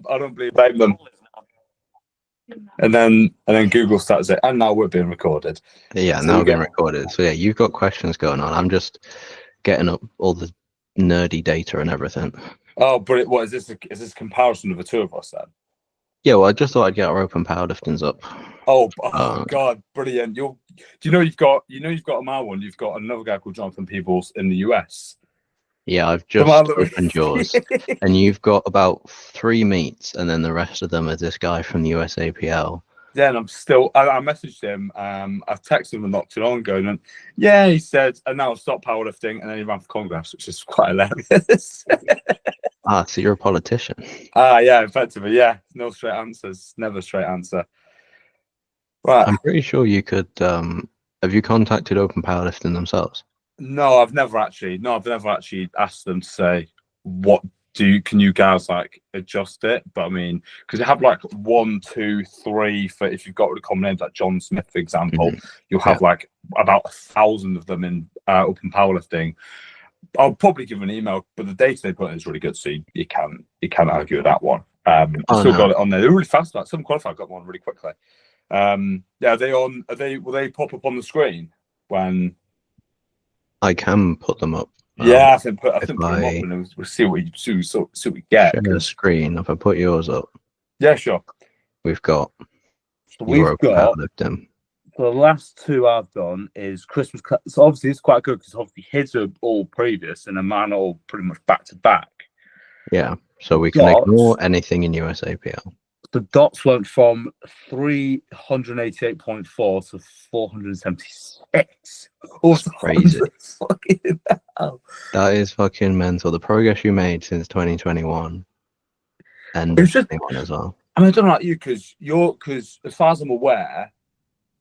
I don't believe them. And then Google starts it, and now we're being recorded. Yeah, now we're being recorded. So yeah, you've got questions going on. I'm just getting up all the nerdy data and everything. Oh, but what is this? Is this a comparison of the two of us then? Yeah, well, I just thought I'd get our open powerliftings up. Oh God, brilliant! You've got a my one. You've got another guy called Jonathan Peebles in the US. Yeah, I've just opened yours, and you've got about 3 meets, and then the rest of them are this guy from the USAPL. Yeah, and I messaged him. I've texted him not too long ago, and yeah, he said, and now I've stopped powerlifting, and then he ran for Congress, which is quite hilarious. So you're a politician. Yeah, effectively, yeah. No straight answers, never a straight answer. Right. I'm pretty sure you could. Have you contacted Open Powerlifting themselves? No, I've never actually asked them to say can you guys like adjust it? But I mean, because you have like 1, 2, 3 for if you've got really common names like John Smith, for example, you'll have like about 1,000 of them in Open Powerlifting. I'll probably give them an email, but the data they put in is really good, so you can't argue with that one. Got it on there. They're really fast. Like some qualified got one really quickly. Yeah, will they pop up on the screen when? I can put them up. Yeah, I think put them up and we'll see what we get. Share the screen. If I put yours up. Yeah, sure. We've got. So the last 2 I've done is Christmas. So obviously it's quite good because obviously his are all previous and mine are all pretty much back to back. Yeah, so we can ignore anything in USAPL. The dots went from 388.4 to 476. That's crazy. That is fucking mental. The progress you made since 2021 and it's just, as well. I mean, I don't know about you because as far as I'm aware,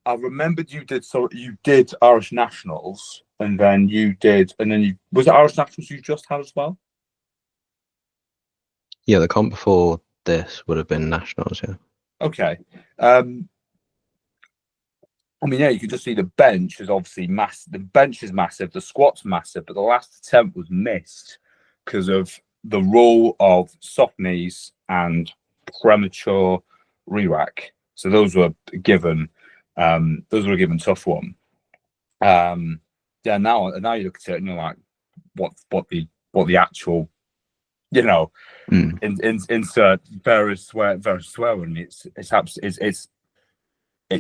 I remembered you did Irish Nationals and then was it Irish Nationals you just had as well? Yeah, the comp before this would have been Nationals, yeah. Okay. I mean, yeah, you can just see the bench is obviously massive. The bench is massive, the squat's massive, but the last attempt was missed because of the rule of soft knees and premature re-rack. So those were given. Those were a given tough one. Yeah. Now you look at it, and you're like, what the actual, insert various swear, and it's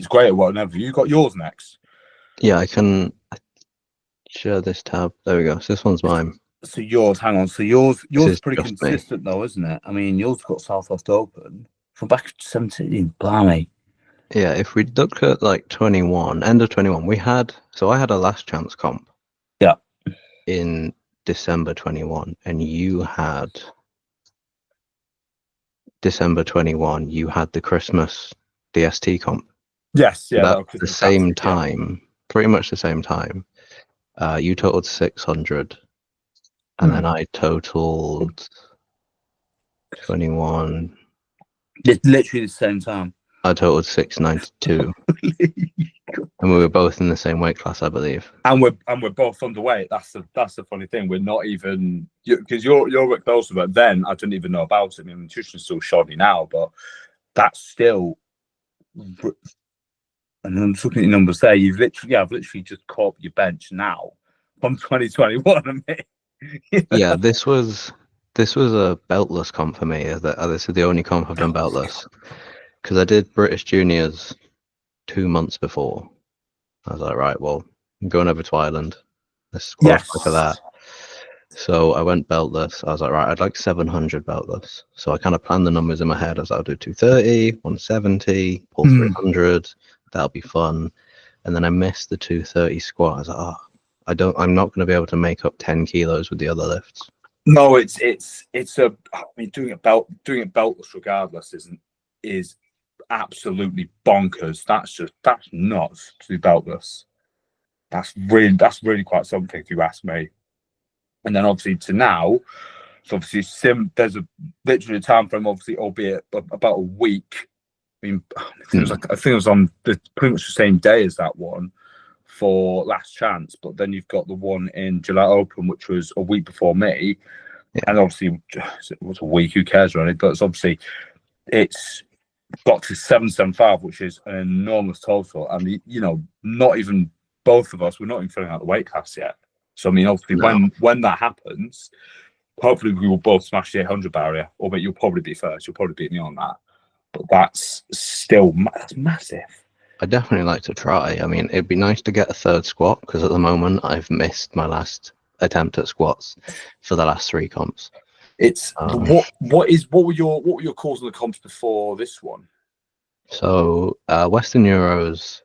great at whatever. You got yours next. Yeah, I can share this tab. There we go. So this one's mine. So yours, hang on. So yours is pretty consistent though, isn't it? I mean, yours got Southwest Open from back 17. Blimey. Yeah, if we look at like 21, end of 21, I had a last chance comp. Yeah. In December 21, and you had December 21, you had the Christmas DST comp. Yes, yeah. At the same time, pretty much the same time. You totaled 600, and then I totaled 21. It's literally the same time. I totaled 692, and we were both in the same weight class, I believe. And we're both underweight. That's the funny thing. We're not even because you're Rick closer, but then I didn't even know about it. I mean, nutrition's still shoddy now, but that's still. And I'm looking at your numbers there. I've literally just caught your bench now from 2021. I mean. Yeah, this was a beltless comp for me. This is the only comp I've done beltless. Because I did British Juniors 2 months before. I was like, right, well, I'm going over to Ireland. Let's qualify for that. So I went beltless. I was like, right, I'd like 700 beltless. So I kind of planned the numbers in my head. I was like, I'll do 230, 170, pull 300. That'll be fun. And then I missed the 230 squat. I was like, I'm not going to be able to make up 10 kilos with the other lifts. No, I mean, doing it beltless regardless is absolutely bonkers. That's nuts to do beltless. That's really quite something if you ask me. And then obviously to now, so obviously there's literally a time frame, obviously, albeit about a week. I mean, I think it was on pretty much the same day as that one for last chance, but then you've got the one in July Open, which was a week before me. And obviously, it was a week. Who cares, really? But it's obviously it's got to 775, which is an enormous total. And not even both of us, we're not even filling out the weight class yet. So I mean, obviously, when that happens, hopefully we will both smash the 800 barrier. Albeit you'll probably be first. You'll probably beat me on that. But that's massive. I'd definitely like to try. I mean, it'd be nice to get a third squat because at the moment I've missed my last attempt at squats for the last 3 comps. It's what were your calls on the comps before this one? So Western Euros,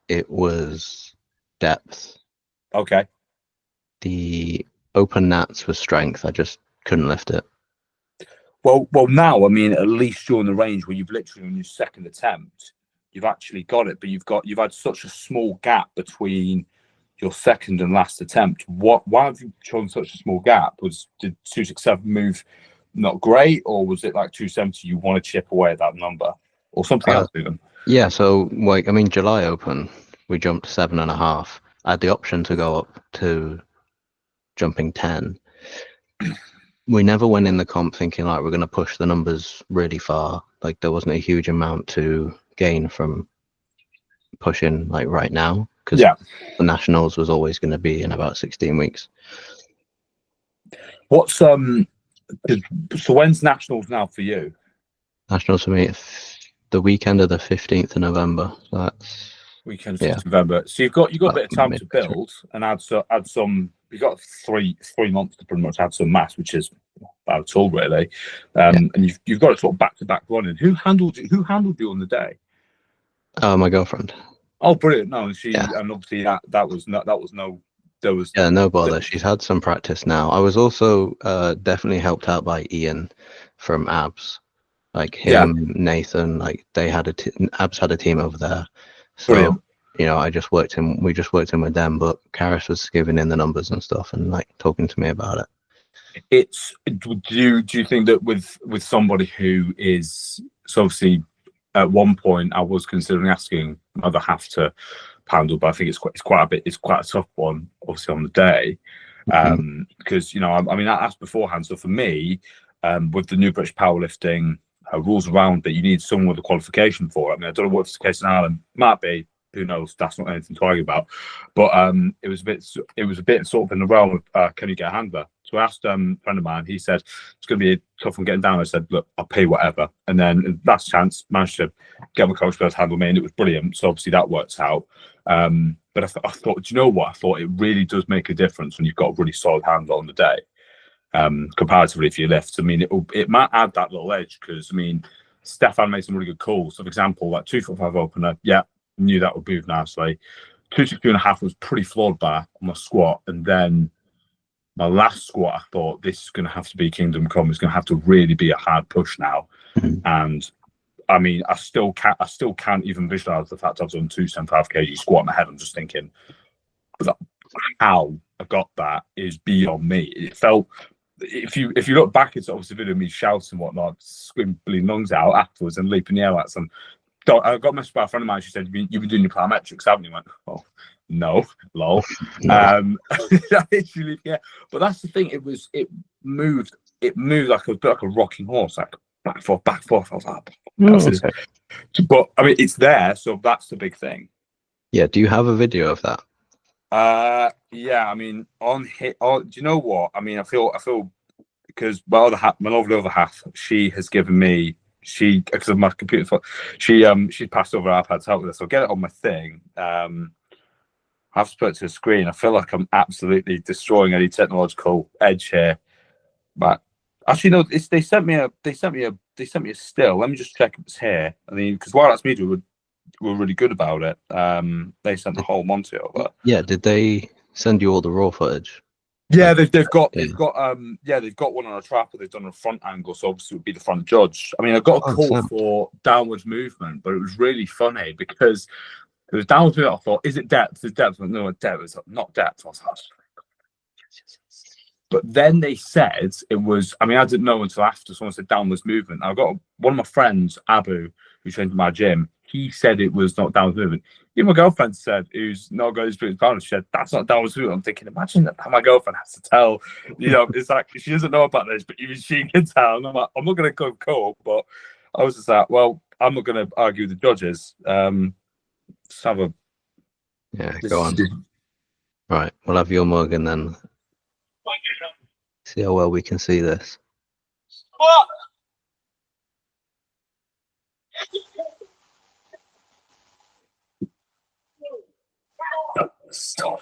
it was depth. Okay. The open nats was strength. I just couldn't lift it. Well, now I mean, at least you're in the range where you've literally on your second attempt, you've actually got it, but you've had such a small gap between your second and last attempt. Why have you chosen such a small gap? Did 267 move not great, or was it like 270 you want to chip away at that number, or something else even? Yeah, so like I mean, July Open we jumped 7.5. I had the option to go up to jumping 10. We never went in the comp thinking like we're going to push the numbers really far. Like there wasn't a huge amount to gain from pushing like right now because the nationals was always going to be in about 16 weeks. What's so when's nationals now for you? Nationals for me, the weekend of the 15th of November. So that's weekend of 15th of November. So you've got a bit of time to build and add some. You've got three months to pretty much add some mass, which is not bad at all, really. And you've got it sort of back-to-back running. Who handled you on the day? My girlfriend. Oh, brilliant! No, and obviously that was no bother. She's had some practice now. I was also definitely helped out by Ian from Abs, like him, Nathan. Like they had Abs had a team over there, so. Brilliant. We just worked in with them, but Karis was giving in the numbers and stuff and like talking to me about it. Do you think that with somebody who is so obviously at one point I was considering asking other half to handle, but I think it's quite a tough one obviously on the day, because I mean I asked beforehand. So for me, with the new British powerlifting rules around that, you need someone with a qualification for it. I mean I don't know what's the case in Ireland. Might be. Who knows? That's not anything to argue about. But it was a bit sort of in the realm of can you get a handler? So I asked a friend of mine. He said it's going to be a tough one getting down. I said, look, I'll pay whatever. And then last chance, managed to get my coach to handle me, and it was brilliant. So obviously that works out. But I thought, do you know what? I thought it really does make a difference when you've got a really solid handle on the day. Comparatively, if you lift, I mean, it might add that little edge because I mean, Stefan made some really good calls. So for example, like 245 opener, knew that would move nicely. 262.5 was pretty flawed bar on my squat, and then my last squat, I thought this is going to have to be Kingdom Come. It's going to have to really be a hard push now. And I mean, I still can't even visualize the fact I was on 275 kg squat in my head. I'm just thinking, how I got that is beyond me. It felt. If you look back, it's obviously video of me shouting and whatnot, squibbling lungs out afterwards and leaping the air at some. I got messaged by a friend of mine. She said, "You've been doing your plyometrics, haven't you?" I went, "Oh, no, lol." Literally, yeah. But that's the thing. It moved like a rocking horse, like back forth. I was like, okay. But I mean, it's there, so that's the big thing. Yeah. Do you have a video of that? Yeah. I mean, do you know what? I mean, I feel because my lovely other half, she has given me. Because of my computer fault, she's passed over iPad to help with this. So I'll get it on my thing. I've put it to the screen. I feel like I'm absolutely destroying any technological edge here. But actually, no. They sent me a still. Let me just check if it's here. I mean, because Wirehouse Media were really good about it. They sent the whole Monty over. Yeah. Did they send you all the raw footage? Yeah, they've got one on a trap, but they've done a front angle, so obviously it would be the front judge. I mean, I got a call for downwards movement, but it was really funny because it was downwards movement. I thought, is it depth? Is depth? No, depth. It's not depth. I was like, but then they said it was. I mean, I didn't know until after someone said downwards movement. I got one of my friends, Abu, who trained in my gym. he said it was not downward movement. Even my girlfriend said, who's not going to experience powerlifting, she said, that's not downward movement. I'm thinking, imagine that my girlfriend has to tell, it's like, she doesn't know about this, but even she can tell. And I'm like, I'm not going to go cold, but I was just like, well, I'm not going to argue with the judges. Just have a... Yeah, go on. Right, we'll have your mug and then see how well we can see this. Stop.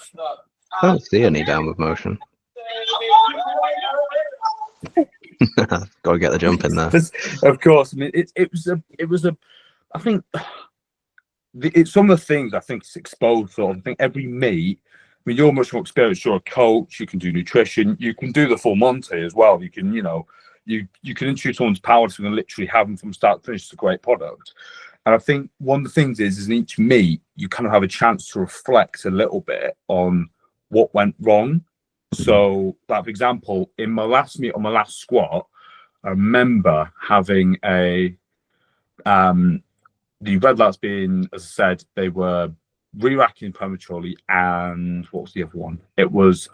I don't see any downward motion. Got to get the jump in there. Of course. I mean, it was a. I think it's some of the things I think it's exposed. Sort of. I think every meet. I mean, you're much more experienced. You're a coach. You can do nutrition. You can do the full Monty as well. You can, you can introduce someone to powerlifting and literally have them from start to finish. It's a great product. And I think one of the things is in each meet, you kind of have a chance to reflect a little bit on what went wrong. So, like, for example, in my last meet on my last squat, I remember having the red lights being, as I said, they were re-racking prematurely, and what was the other one? It was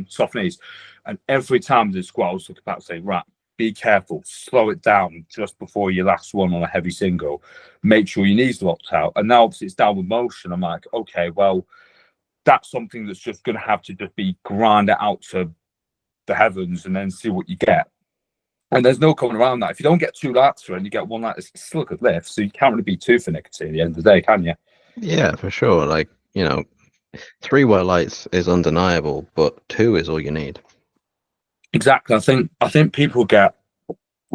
soft knees. And every time I did squat, I was looking back and saying, right, be careful, slow it down just before your last one on a heavy single. Make sure your knees locked out. And now obviously it's downward motion. I'm like, okay, well, that's something that's just going to have to just be grinded out to the heavens and then see what you get. And there's no coming around that. If you don't get 2 lights for it and you get 1 light, it's still a good lift. So you can't really be too finicky at the end of the day, can you? Yeah, for sure. Like, 3 white lights is undeniable, but 2 is all you need. Exactly. I think people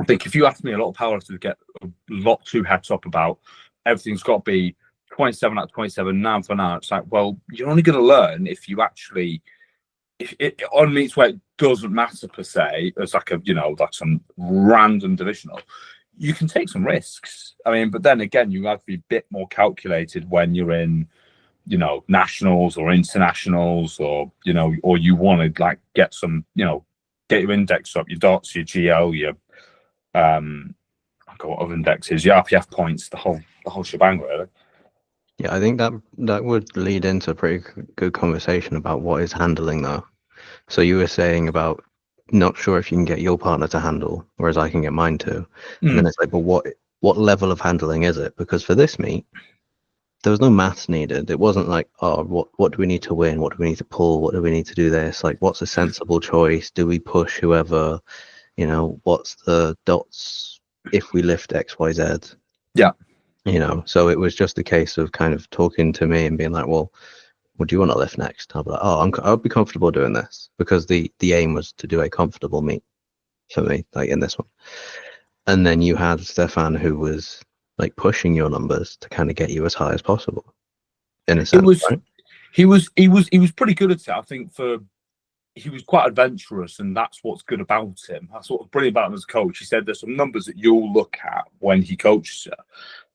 I think if you ask me, a lot of powerlifters get a lot too heads up about everything's got to be 27 out of 27, 9 for 9. It's like, well, you're only going to learn if you actually, if it on meets where it doesn't matter per se, it's like like some random divisional, you can take some risks. I mean, but then again, you have to be a bit more calculated when you're in, nationals or internationals, or, or you want to like get some, get your index up, your dots, your GL, your what other indexes, your RPF points, the whole shebang, really. Yeah, I think that would lead into a pretty good conversation about what is handling, though. So you were saying about not sure if you can get your partner to handle, whereas I can get mine to. And then it's like, but what level of handling is it? Because for this meet, there was no maths needed. It wasn't like, oh, what do we need to win? What do we need to pull? What do we need to do this? Like, what's a sensible choice? Do we push whoever? What's the dots if we lift X, Y, Z? Yeah. So it was just a case of kind of talking to me and being like, well, what do you want to lift next? I'll be like, I'll be comfortable doing this, because the aim was to do a comfortable meet for me, like in this one. And then you had Stefan, who was like pushing your numbers to kind of get you as high as possible. In a sense, right? He was pretty good at it. I think he was quite adventurous, and that's what's good about him. That's what's brilliant about him as a coach. He said there's some numbers that you'll look at when he coaches you,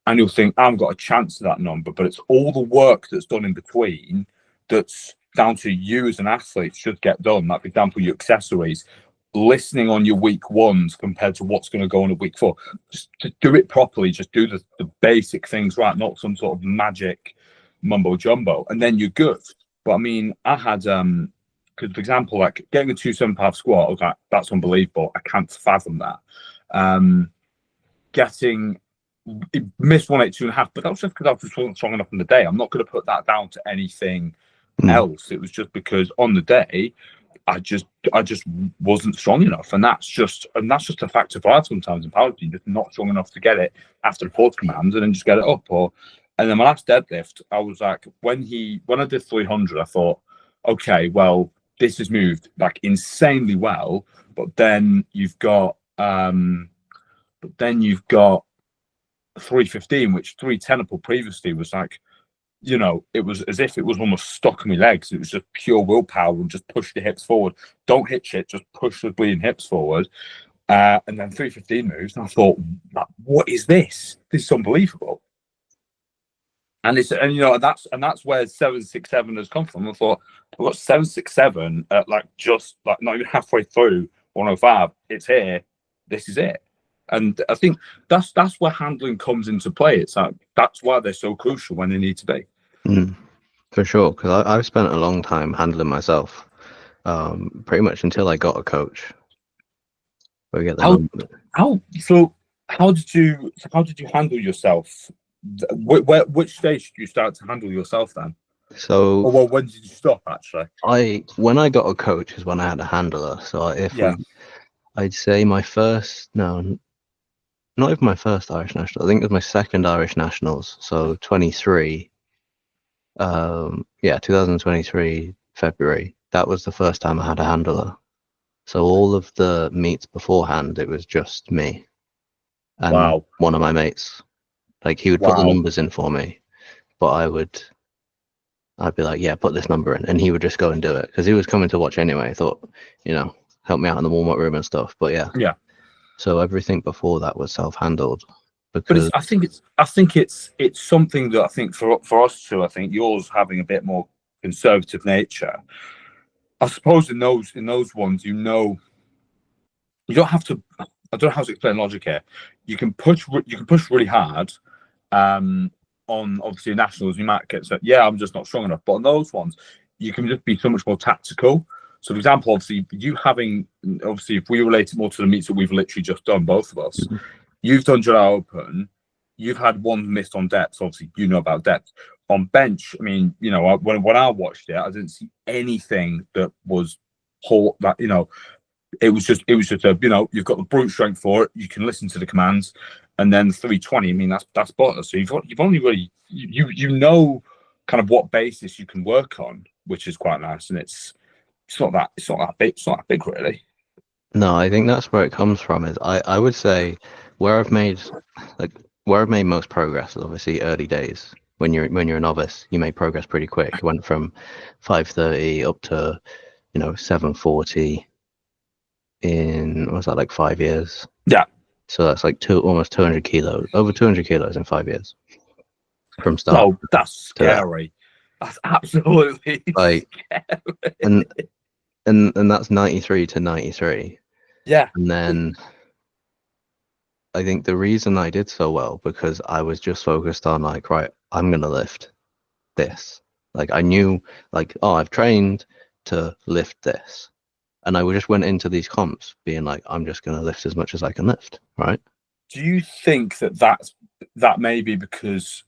and you'll think, I haven't got a chance of that number, but it's all the work that's done in between that's down to you as an athlete should get done. Like, for example, your accessories, listening on your week ones compared to what's going to go on a week 4. Just to do it properly, just do the basic things right, not some sort of magic mumbo jumbo, and then you're good. But I mean, I had because, for example, like getting a 275 squat, I was like, that's unbelievable. I can't fathom that. Missed 182.5, but that was just because I was strong enough on the day. I'm not going to put that down to anything else. It was just because on the day, I just wasn't strong enough, and that's just a fact of life sometimes in powerlifting. Just not strong enough to get it after the fourth command, and then just get it up. And then my last deadlift, I was like, when I did 300, I thought, okay, well, this has moved like insanely well, but then you've got 315, which 310 up previously was like, it was as if it was almost stuck in my legs. It was just pure willpower and just push the hips forward. Don't hit shit, just push the bleeding hips forward. And then 315 moves, and I thought, what is this? This is unbelievable. And that's where 767 has come from. I thought, I've got 767 at just not even halfway through 105. It's here. This is it. And I think that's where handling comes into play. It's like that's why they're so crucial when they need to be. For sure, because I've spent a long time handling myself, pretty much until I got a coach. We get the number. How did you handle yourself? Which stage did you start to handle yourself then? So, Or well, when did you stop actually? when I got a coach is when I had a handler. So I'd say my first, no, not even my first Irish national. I think it was my second Irish nationals. So 23, 2023 February. That was the first time I had a handler. So all of the meets beforehand, it was just me and one of my mates. Like he would put the numbers in for me, but I'd be like, yeah, put this number in, and he would just go and do it because he was coming to watch anyway. I thought, help me out in the warm-up room and stuff. But yeah. So everything before that was self-handled. Because I think it's something that I think for us too. I think yours having a bit more conservative nature. I suppose in those ones, you don't have to. I don't know how to explain logic here. You can push really hard. On obviously nationals, you might get said, yeah, I'm just not strong enough. But on those ones, you can just be so much more tactical. So, for example, obviously, if we relate it more to the meets that we've literally just done, both of us, you've done July Open, you've had one missed on depth. Obviously, you know about depth. On bench, I mean, when I watched it, I didn't see anything that was it was just a, you've got the brute strength for it. You can listen to the commands, and then 320. I mean, that's bonus. So you've only really you kind of what basis you can work on, which is quite nice. And it's not that big really. No, I think that's where it comes from. Is I would say where I've made most progress is obviously early days. When you're a novice, you make progress pretty quick. It went from 530 up to 740 in what's that, like 5 years? Yeah. So that's like almost 200 kilos, over 200 kilos in 5 years from start. Oh, that's scary. That's absolutely like scary. And that's 93 to 93. Yeah. And then I think the reason I did so well because I was just focused on like, right, I'm gonna lift this. Like I knew like, oh, I've trained to lift this. And I just went into these comps being like, I'm just going to lift as much as I can lift, right? Do you think that may be because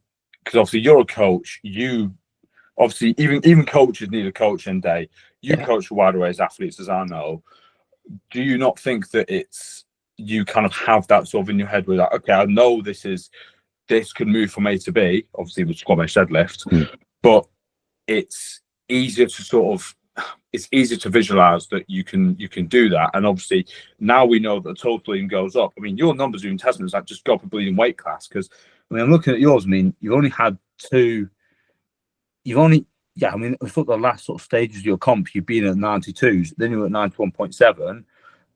obviously you're a coach, you obviously even coaches need a coaching day. You coach a wide array of athletes, as I know. Do you not think that you kind of have that sort of in your head with like, okay, I know this can move from A to B, obviously with squat bench deadlift, but it's easier to visualize that you can do that. And obviously now we know that the total even goes up. I mean, your numbers are in testament like just go up a bleeding weight class. Because I mean, I'm looking at yours. I mean, you've only had two. I mean, I thought the last sort of stages of your comp, you've been at 92s, then you were at 91.7,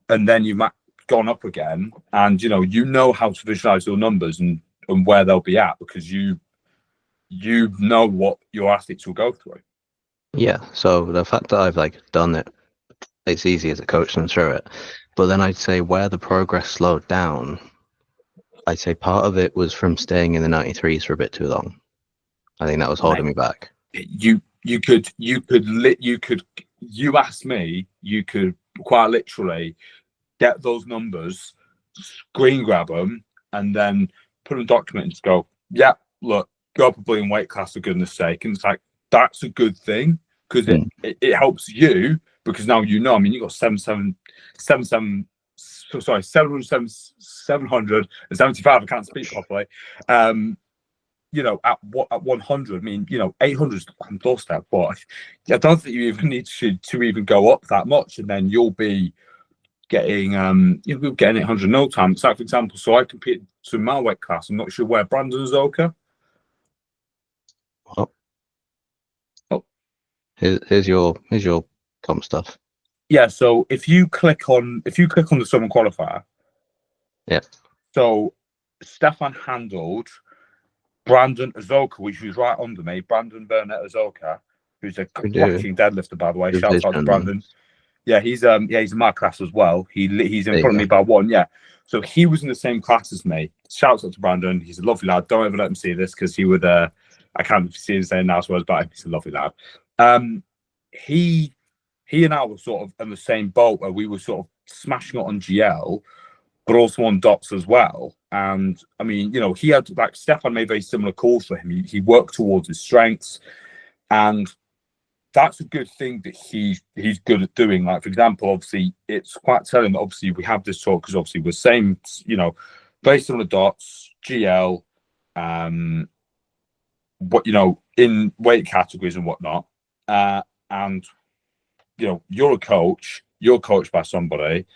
and then you've gone up again. And you know how to visualize your numbers and where they'll be at because you know what your athletes will go through. Yeah, so the fact that I've like done it, it's easy as a coach them through it. But then I'd say where the progress slowed down, I'd say part of it was from staying in the 93s for a bit too long. I think that was holding me back. You asked me, you could quite literally get those numbers, screen grab them, and then put a document and just go, yeah, look, go up a bleeding weight class for goodness sake. And it's like, that's a good thing because it helps you because now you know. I mean, you got 775. I can't speak properly. At 100, I mean, 800 is on doorstep, but I don't think you even need to even go up that much, and then you'll be getting you'll getting 800 no time. So, for example, I competed to my weight class. I'm not sure where Brandon's Zoka. Here's your comp stuff. Yeah, so if you click on the Southern qualifier, so Stefan handled Brandon Azoka, which was right under me. Brandon Burnett Azoka, who's a cracking deadlifter, by the way. Shout out to Brandon. Yeah, he's in my class as well. He's in front of me by one. Yeah, so he was in the same class as me. Shouts out to Brandon. He's a lovely lad. Don't ever let him see this because he would. I can't see him saying nice words about him. He's a lovely lad. He and I were sort of in the same boat where we were sort of smashing it on GL, but also on dots as well. And I mean, he had like Stefan made very similar calls for him. He worked towards his strengths, and that's a good thing that he's good at doing. Like, for example, obviously, it's quite telling that obviously we have this talk because obviously we're same, based on the dots, GL, what in weight categories and whatnot, and you're a coach, you're coached by somebody.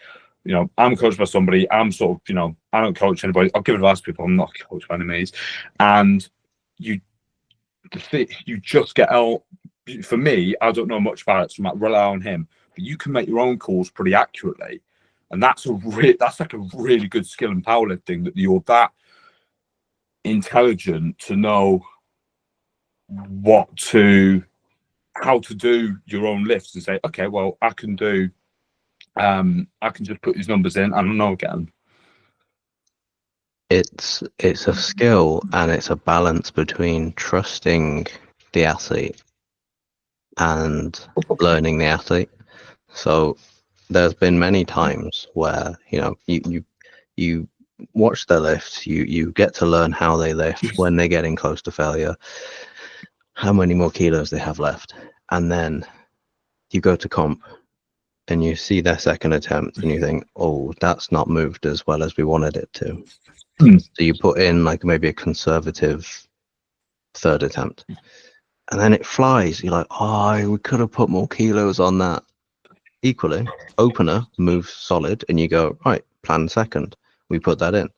I'm coached by somebody. I'm sort of, I don't coach anybody. I'll give advice to people. I'm not a coach by any means. And you just get out. For me, I don't know much about it, so I might rely on him. But you can make your own calls pretty accurately, and that's like a really good skill in powerlifting, that you're that intelligent to know how to do your own lifts and say, okay, well, I can just put these numbers in and I know again. It's a skill, and it's a balance between trusting the athlete and learning the athlete. So there's been many times where you watch their lifts, you get to learn how they lift, when they're getting close to failure, how many more kilos they have left, and then you go to comp and you see their second attempt and you think, oh, that's not moved as well as we wanted it to. So you put in like maybe a conservative third attempt, and then it flies. You're like, oh, we could have put more kilos on that. Equally, opener moves solid, and you go, right, plan second. We put that in,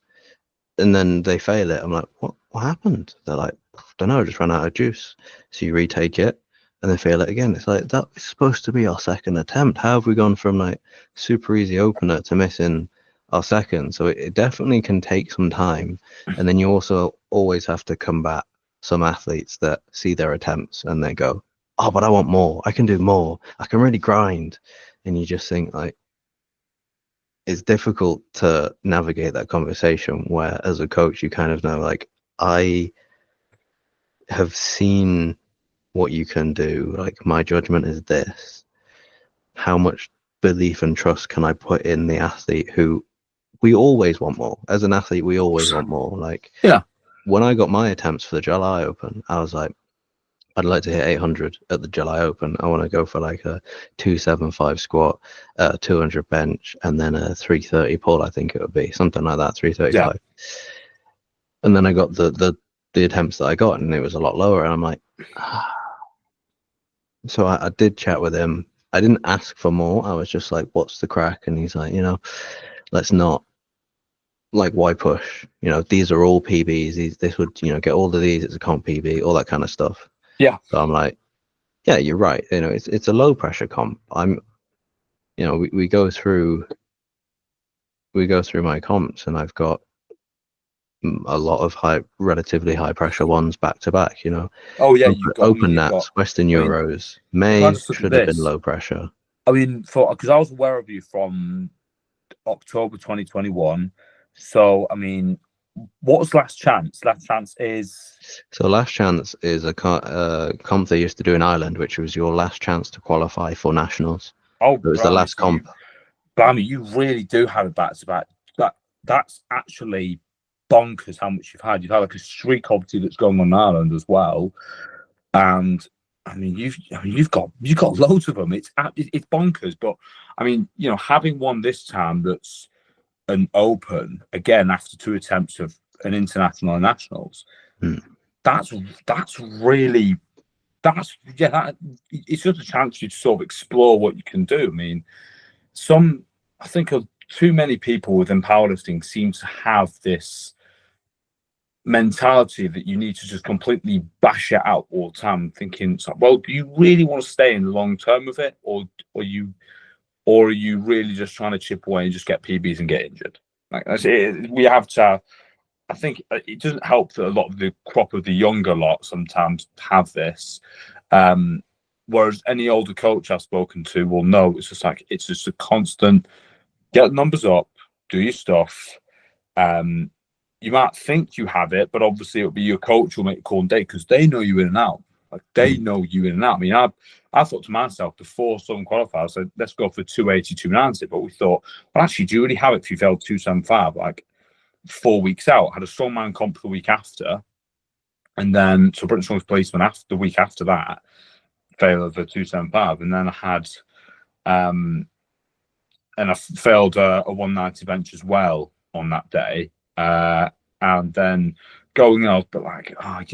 and then they fail it. I'm like, what happened? They're like, don't know, just ran out of juice. So you retake it, and then fail it again. It's like, that is supposed to be our second attempt. How have we gone from like super easy opener to missing our second? So it definitely can take some time. And then you also always have to combat some athletes that see their attempts and they go, oh, but I want more. I can do more. I can really grind. And you just think like, it's difficult to navigate that conversation where as a coach, you kind of know, like, I have seen what you can do. Like, my judgment is this. How much belief and trust can I put in the athlete, who we always want more. As an athlete, we always want more. Like, yeah, when I got my attempts for the July Open, I was like, I'd like to hit 800 at the July Open. I want to go for like a 275 squat, 200 bench, and then a 330 pull. I think it would be something like that, 335. Yeah. And then I got the attempts that I got, and it was a lot lower. And I'm like, ah. So I did chat with him. I didn't ask for more. I was just like, what's the crack? And he's like, let's not, like, why push? These are all PBs. This would, get all of these. It's a comp PB, all that kind of stuff. Yeah. So I'm like, yeah, you're right. It's a low pressure comp. We go through my comps, and I've got a lot of relatively high pressure ones back to back. Oh yeah, you've got Open Nats, Western Euros. May should have been low pressure. I mean, because I was aware of you from October 2021. So I mean, what was Last Chance? Last Chance is a comp they used to do in Ireland, which was your last chance to qualify for nationals. Oh, it was the last comp. Blimey, you really do have it back to back. That's actually bonkers how much you've had. You've had like a streak, obviously, that's going on in Ireland as well, and I mean, you've got loads of them. It's bonkers, but I mean, having one this time that's an Open again after 2 attempts of an international and nationals. It's just a chance for you to sort of explore what you can do. I mean, I think too many people within powerlifting seem to have this mentality that you need to just completely bash it out all the time, thinking, well, do you really want to stay in the long term of it, or are you really just trying to chip away and just get PBs and get injured? Like, that's it. We have to. I think it doesn't help that a lot of the crop of the younger lot sometimes have this. Whereas any older coach I've spoken to will know it's just like it's just a constant get the numbers up, do your stuff. You might think you have it, but obviously it'll be your coach who'll make the call and day because they know you in and out. Like they know you in and out. I mean, I thought to myself before Southern qualified, I said, let's go for 280, 290. But we thought, well, actually, do you really have it if you failed 275? Like 4 weeks out, had a strongman comp the week after, and then so Britain's strongest policeman after the week after that, failed over 275, and then I had and I failed a 190 bench as well on that day. And then going out, but like, I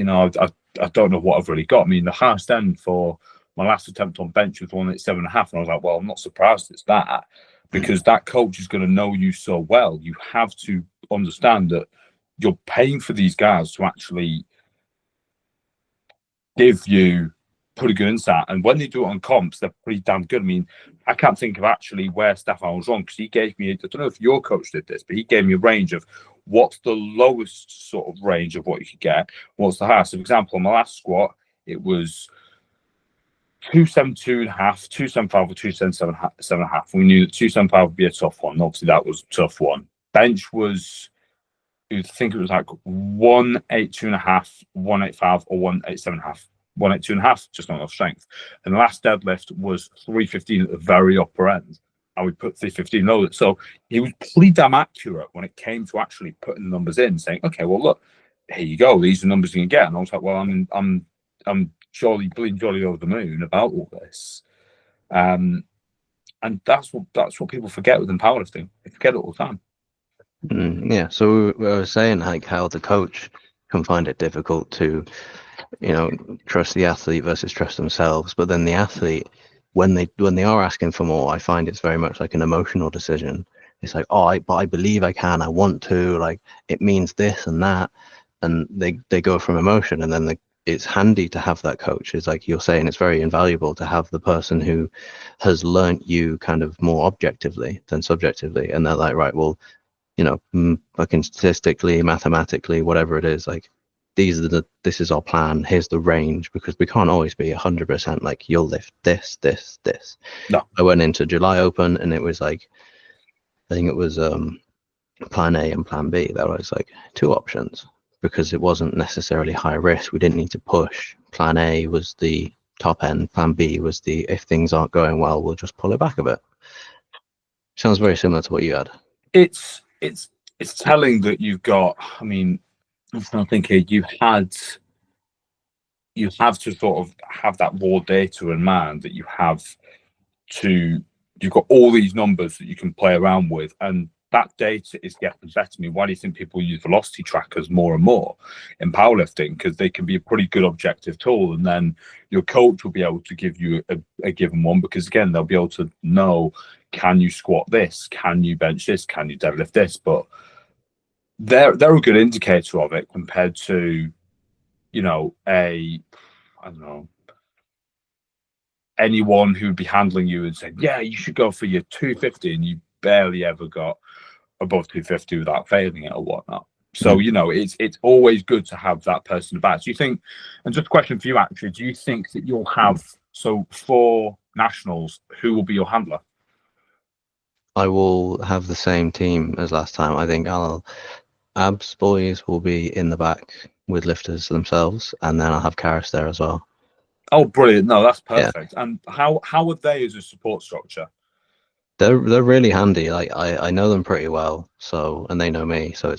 don't know what I've really got. I mean, the highest end for my last attempt on bench was 187.5, and I was like, well, I'm not surprised it's that because that coach is going to know you so well. You have to understand that you're paying for these guys to actually give you pretty good insight. And when they do it on comps, they're pretty damn good. I mean, I can't think of actually where Stefan was wrong because he gave me, I don't know if your coach did this, but he gave me a range of what's the lowest sort of range of what you could get, what's the highest. So, for example, on my last squat, it was 272.5, 275 or 277.5. We knew that 275 would be a tough one. Obviously, that was a tough one. Bench was, I think it was like 182.5, 185 or 187.5. 182.5, just not enough strength. And the last deadlift was 315 at the very upper end. And we put 315 low. So he was pretty damn accurate when it came to actually putting the numbers in, saying, okay, well, look, here you go. These are the numbers you can get. And I was like, well, I'm jolly over the moon about all this. And that's what people forget within powerlifting. They forget it all the time. Yeah. So we were saying like how the coach can find it difficult to trust the athlete versus trust themselves, but then the athlete, when they are asking for more, I find it's very much like an emotional decision. It's like, but I believe I can, I want to, like it means this and that, and they go from emotion. And then it's handy to have that coach. It's like you're saying, it's very invaluable to have the person who has learnt you kind of more objectively than subjectively, and they're like, right, well, fucking statistically, mathematically, whatever it is, like this is our plan, here's the range, because we can't always be 100% like you'll lift this. No. I went into July Open and it was like, I think it was plan A and plan B. There was like two options because it wasn't necessarily high risk. We didn't need to push. Plan A was the top end, plan B was the if things aren't going well, we'll just pull it back a bit. Sounds very similar to what you had. It's telling that you've got, I mean, I'm thinking you have to sort of have that raw data in mind, that you've got all these numbers that you can play around with, and that data is getting better. I mean, why do you think people use velocity trackers more and more in powerlifting? Because they can be a pretty good objective tool, and then your coach will be able to give you a given one, because again, they'll be able to know, can you squat this? Can you bench this? Can you deadlift this? But they're a good indicator of it compared to, I don't know, anyone who would be handling you and saying, yeah, you should go for your 250, and you barely ever got above 250 without failing it or whatnot. So, it's always good to have that person back. Do you think, and just a question for you actually, do you think that you'll have, so for nationals, who will be your handler? I will have the same team as last time. I think Abs boys will be in the back with lifters themselves, and then I'll have Karis there as well. Oh, brilliant. No, that's perfect. Yeah. And how are they as a support structure? They're really handy. Like I know them pretty well, and they know me. So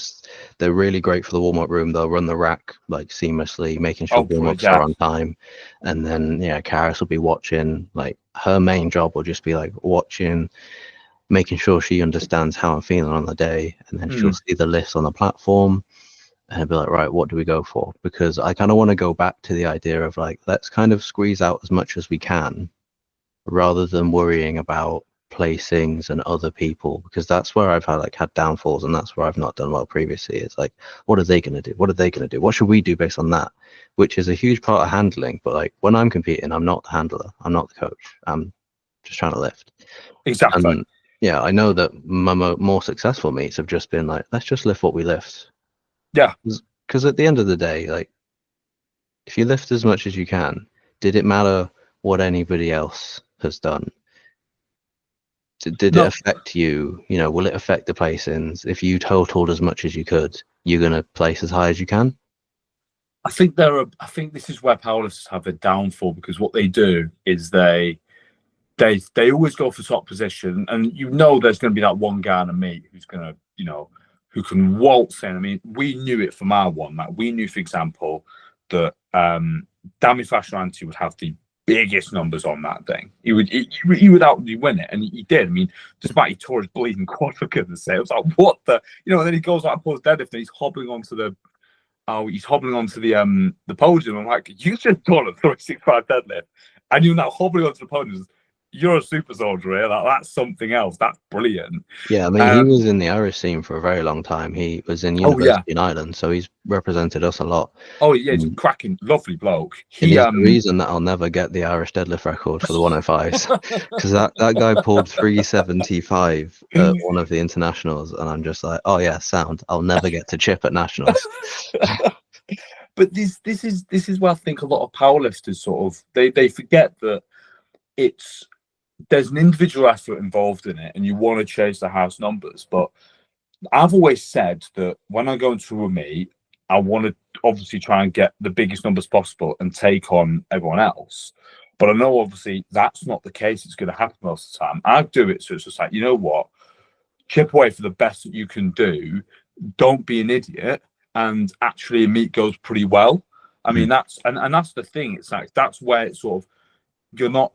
they're really great for the warm-up room. They'll run the rack like seamlessly, making sure warm-ups are on time. And then Karis will be watching. Like her main job will just be like watching, making sure she understands how I'm feeling on the day, and then she'll see the list on the platform and be like, right, what do we go for? Because I kind of want to go back to the idea of like, let's kind of squeeze out as much as we can rather than worrying about placings and other people, because that's where I've had downfalls, and that's where I've not done well previously. It's like, what are they going to do? What are they going to do? What should we do based on that? Which is a huge part of handling. But like when I'm competing, I'm not the handler. I'm not the coach. I'm just trying to lift. Exactly. And yeah, I know that my more successful meets have just been like, let's just lift what we lift. Yeah. Because at the end of the day, like, if you lift as much as you can, did it matter what anybody else has done. Did No, it affect you? You know, will it affect the placings? If you totaled as much as you could, you're going to place as high as you can? I think this is where powerlifters have a downfall, because what they do is they always go for top position, and there's going to be that one guy in a meet who's going to, who can waltz in. I mean, we knew it from our one. Like, we knew, for example, that Danny Fashionanti would have the biggest numbers on that thing. He would outwardly win it, and he did. I mean, despite he tore his bleeding quad, for goodness sake, it was like, what the, and then he goes out and pulls deadlift, and he's hobbling onto the podium. I'm like, you just done a 365 deadlift, and you're now hobbling onto the podium. You're a super soldier here. Like, that's something else. That's brilliant. Yeah, I mean, he was in the Irish scene for a very long time. He was in University in Ireland, so he's represented us a lot. Oh yeah, he's a cracking, lovely bloke. He's the reason that I'll never get the Irish deadlift record for the 105s, because that guy pulled 375 at one of the internationals, and I'm just like, oh yeah, sound. I'll never get to chip at nationals. But this is where I think a lot of powerlifters sort of they forget that there's an individual effort involved in it, and you want to chase the house numbers. But I've always said that when I go into a meet, I want to obviously try and get the biggest numbers possible and take on everyone else. But I know obviously that's not the case. It's going to happen most of the time. I do it so it's just like, you know what, chip away for the best that you can do. Don't be an idiot. And actually, a meet goes pretty well. I mean, that's the thing. It's like, that's where it's sort of, you're not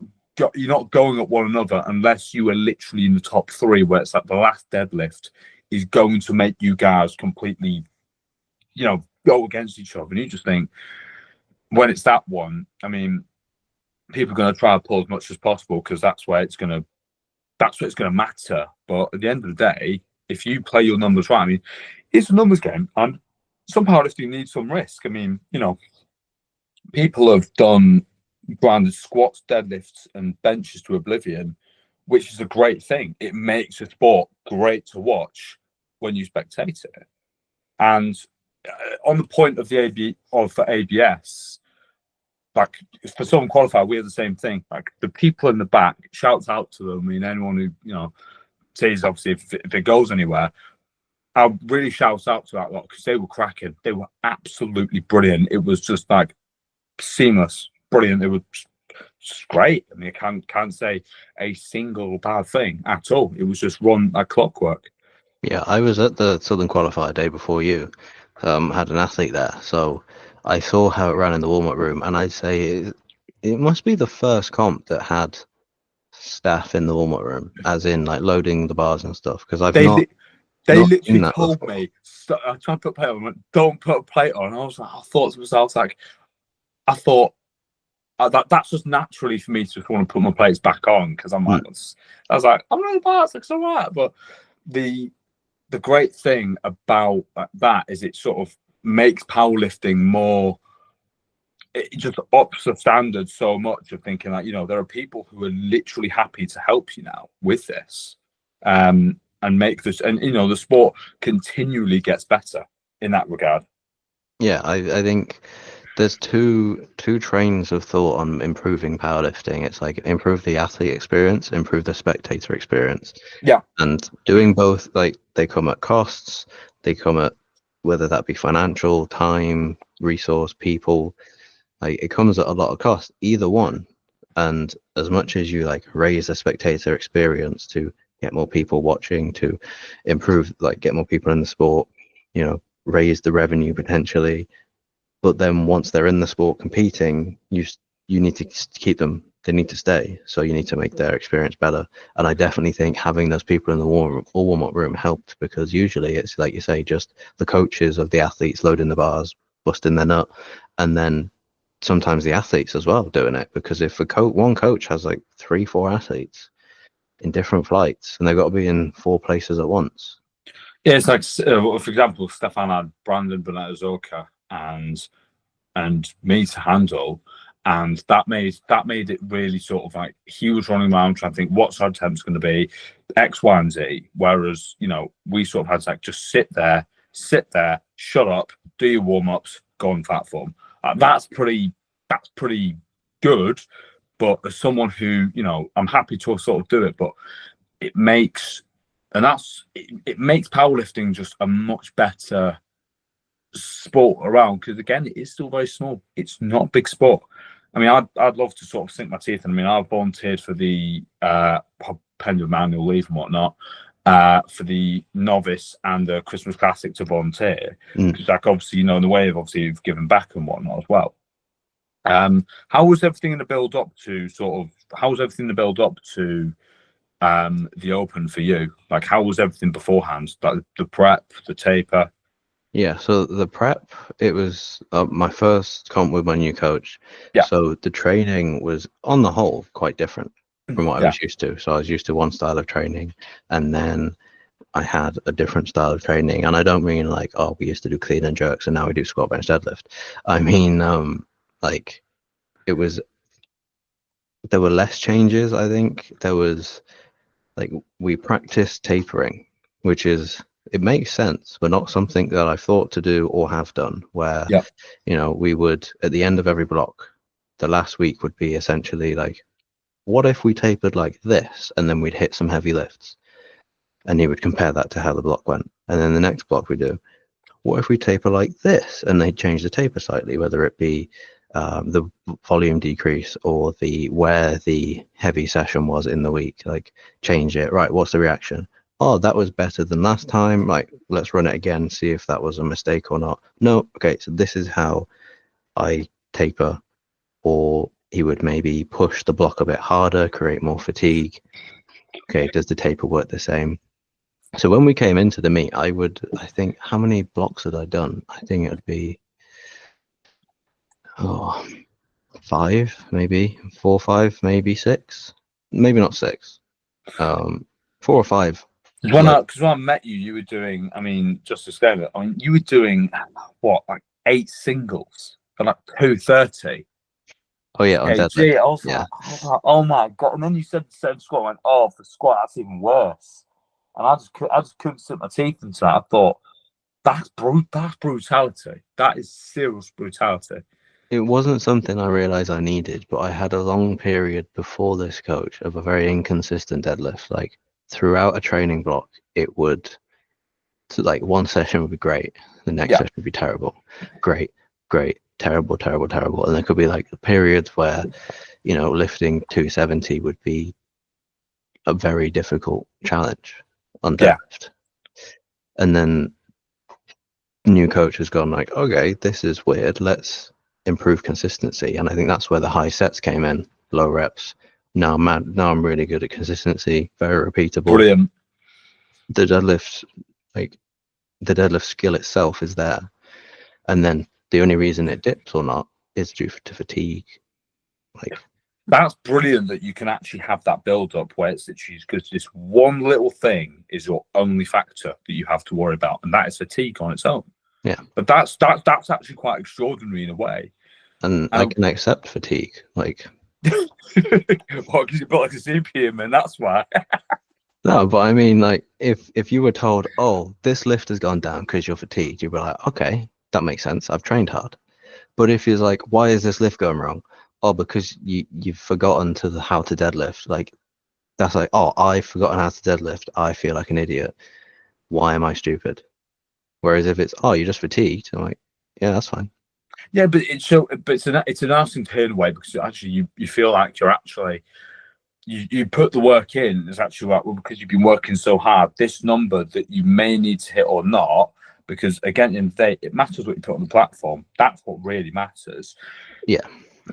going at one another unless you are literally in the top three, where it's like the last deadlift is going to make you guys completely, go against each other. And you just think, when it's that one, I mean, people are going to try to pull as much as possible, because that's where it's going to matter. But at the end of the day, if you play your numbers right, I mean, it's a numbers game, and some powerlifting needs some risk. I mean, people have done grounded squats, deadlifts, and benches to oblivion, which is a great thing. It makes a sport great to watch when you spectate it. And on the point of the for ABS, like, for some qualifier, we have the same thing. Like, the people in the back, shouts out to them. I mean, anyone who says, obviously, if it goes anywhere, I really shout out to that lot, because they were cracking. They were absolutely brilliant. It was just like seamless. Brilliant. It was just great. I mean, I can't say a single bad thing at all. It was just run like clockwork. Yeah, I was at the Southern Qualifier day before you. Had an athlete there, so I saw how it ran in the warm-up room, and I'd say it must be the first comp that had staff in the warm-up room, as in like loading the bars and stuff. Because They literally told me, I tried to put a plate on. I went, don't put a plate on. I was like, I thought that's just naturally for me to just want to put my plates back on, because I'm like, I was like, I'm really bad, it's all right. But the great thing about that is it sort of makes powerlifting more, it just ups the standard so much of thinking like, there are people who are literally happy to help you now with this, and make this, and the sport continually gets better in that regard. Yeah, I think there's two trains of thought on improving powerlifting. It's like improve the athlete experience, improve the spectator experience. Yeah. And doing both, like, they come at costs. They come at, whether that be financial, time, resource, people, like, it comes at a lot of cost, either one. And as much as you like raise the spectator experience to get more people watching, to improve, like, get more people in the sport, raise the revenue potentially. But then once they're in the sport competing, you need to keep them. They need to stay. So you need to make their experience better. And I definitely think having those people in the warm-up room helped, because usually it's, like you say, just the coaches of the athletes loading the bars, busting their nut, and then sometimes the athletes as well doing it. Because if one coach has like 3-4 athletes in different flights, and they've got to be in 4 places at once. Yeah, it's like, for example, Stefan had Brandon Bonetta-Zoka and me to handle, and that made it really sort of like, he was running around trying to think what's our attempts going to be, X, Y, and Z. Whereas we sort of had to like, just sit there, shut up, do your warm ups, go on platform. That's pretty good. But as someone who, you know, I'm happy to sort of do it, but it makes powerlifting just a much better sport around, because again, it is still very small. It's not a big sport. I mean, I'd love to sort of sink my teeth in. I mean, I've volunteered for the pending with manual leave and whatnot, for the novice and the Christmas Classic to volunteer, because like obviously, you know, in the way of obviously you've given back and whatnot as well. How was everything in the build up to the Open for you? Like, how was everything beforehand? Like the prep, the taper? Yeah, so the prep, it was my first comp with my new coach. Yeah. So the training was, on the whole, quite different from what I was used to. So I was used to one style of training, and then I had a different style of training. And I don't mean like, oh, we used to do clean and jerks and now we do squat, bench, deadlift. I mean, like, it was, there were less changes, I think. There was, like, we practiced tapering, which is, it makes sense, but not something that I thought to do or have done, where, you know, we would, at the end of every block, the last week would be essentially like, what if we tapered like this? And then we'd hit some heavy lifts. And he would compare that to how the block went. And then the next block we do, what if we taper like this? And they'd change the taper slightly, whether it be the volume decrease or where the heavy session was in the week, like change it. Right, what's the reaction? Oh, that was better than last time. Like, let's run it again, see if that was a mistake or not. No, okay, so this is how I taper. Or he would maybe push the block a bit harder, create more fatigue. Okay, does the taper work the same? So when we came into the meet, I think, how many blocks had I done? I think it would be 5, maybe 4 or 5, maybe 6, maybe not 6, 4 or 5. Because when I met you, you were doing, I mean, just to scale it, I mean, you were doing what, like 8 singles for like 230. Oh yeah, on deadlift. I was like, oh my god! And then you said the same squat. I went, oh, for squat, that's even worse. And I just couldn't sit my teeth into that. I thought, that's brutality. That is serious brutality. It wasn't something I realized I needed, but I had a long period before this coach of a very inconsistent deadlift. Like, throughout a training block, it would, like, one session would be great, the next session would be terrible, great, terrible, and there could be like periods where, you know, lifting 270 would be a very difficult challenge on deadlift. And then new coach has gone like, okay, this is weird, let's improve consistency. And I think that's where the high sets came in, low reps. Now I'm really good at consistency, very repeatable. Brilliant. The deadlift, like, the deadlift skill itself is there, and then the only reason it dips or not is due to fatigue. Like, that's brilliant that you can actually have that build up where it's literally because this one little thing is your only factor that you have to worry about, and that is fatigue on its own. Yeah, but that's actually quite extraordinary in a way. And I can accept fatigue, like. What, because you've got like a CPM, and that's why. No, but I mean, like, if you were told, oh, this lift has gone down because you're fatigued, you'd be like, okay, that makes sense. I've trained hard. But if you're like, why is this lift going wrong? Oh, because you've forgotten how to deadlift. Like, that's like, oh, I've forgotten how to deadlift. I feel like an idiot. Why am I stupid? Whereas if it's, oh, you're just fatigued, I'm like, yeah, that's fine. Yeah, but it's a nice thing to hear in a way, because actually you feel like you're actually you put the work in. It's actually like, well, because you've been working so hard, this number that you may need to hit or not, because again, in the day, it matters what you put on the platform. That's what really matters. Yeah.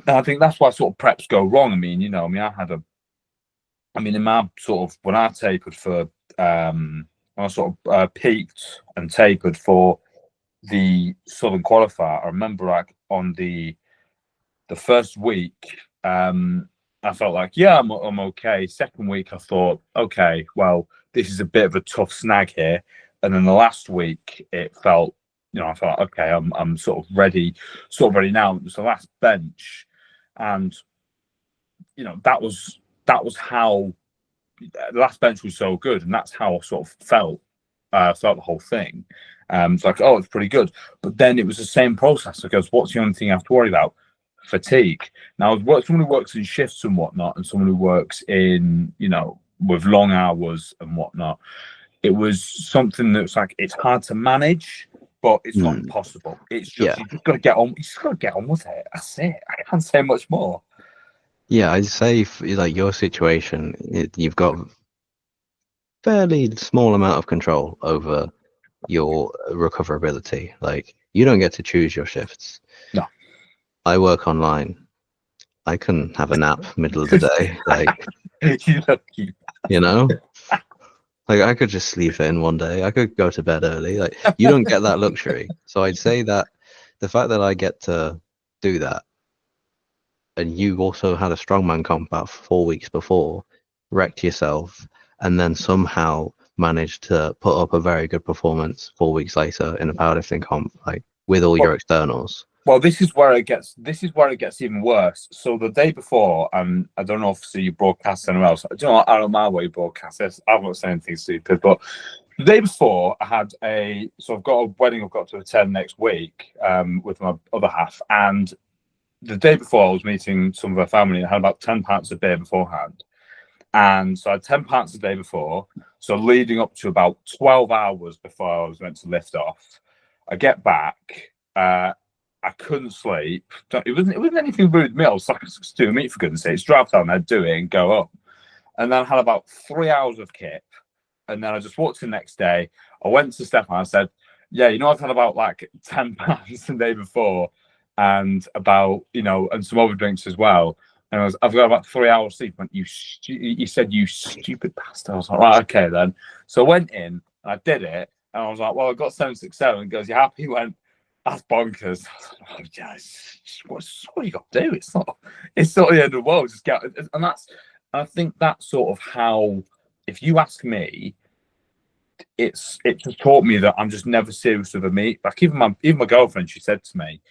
And I think that's why sort of preps go wrong. I mean, you know, in my sort of, when I tapered for, when I sort of peaked and tapered for the Southern qualifier, I remember like on the first week, I felt like, yeah, I'm okay. Second week, I thought, okay, well, this is a bit of a tough snag here. And then the last week, it felt, you know, I felt, okay, I'm sort of ready now. It was the last bench, and you know, that was how the last bench was so good, and that's how I sort of felt the whole thing. It's like, oh, it's pretty good. But then it was the same process. Because what's the only thing I have to worry about? fatigue. Now, someone who works in shifts and whatnot, and someone who works in, with long hours and whatnot, it was something that's like, it's hard to manage, but it's not impossible. It's just, you just got to get on. You just got to get on with it. That's it. I can't say much more. Yeah, I'd say like your situation, you've got fairly small amount of control over your recoverability. Like, you don't get to choose your shifts. No. I work online. I can have a nap middle of the day. Like, like I could just sleep in one day. I could go to bed early. Like, you don't get that luxury. So I'd say that the fact that I get to do that, and you also had a strongman comp about 4 weeks before, wrecked yourself, and then somehow managed to put up a very good performance 4 weeks later in a powerlifting comp, like with all your externals. Well, this is where it gets even worse. So the day before, I don't know if you broadcast anywhere else. I don't mind where you broadcast this. I'm not saying anything stupid, but the day before I had I've got a wedding I've got to attend next week with my other half, and the day before I was meeting some of her family and I had about 10 pints of beer beforehand. And so I had 10 pints the day before. So leading up to about 12 hours before I was meant to lift off, I get back. I couldn't sleep. It wasn't anything rude with me. I was like, it's doing me for goodness sake. Drive down there, do it, and go up. And then I had about 3 hours of kip. And then I just walked in the next day. I went to Stefan. I said, yeah, I've had about like 10 pounds the day before, and about, and some other drinks as well. And I've got about 3 hours sleep. Went, you said, you stupid bastard. I was like, right, okay then. So I went in and I did it. And I was like, well, I got 767. And he goes, you happy? He went, that's bonkers. I was like, yeah, what's what you got to do? It's not the end of the world. Just get, and I think that's sort of how, if you ask me, it just taught me that I'm just never serious with a meet. Like even my girlfriend, she said to me,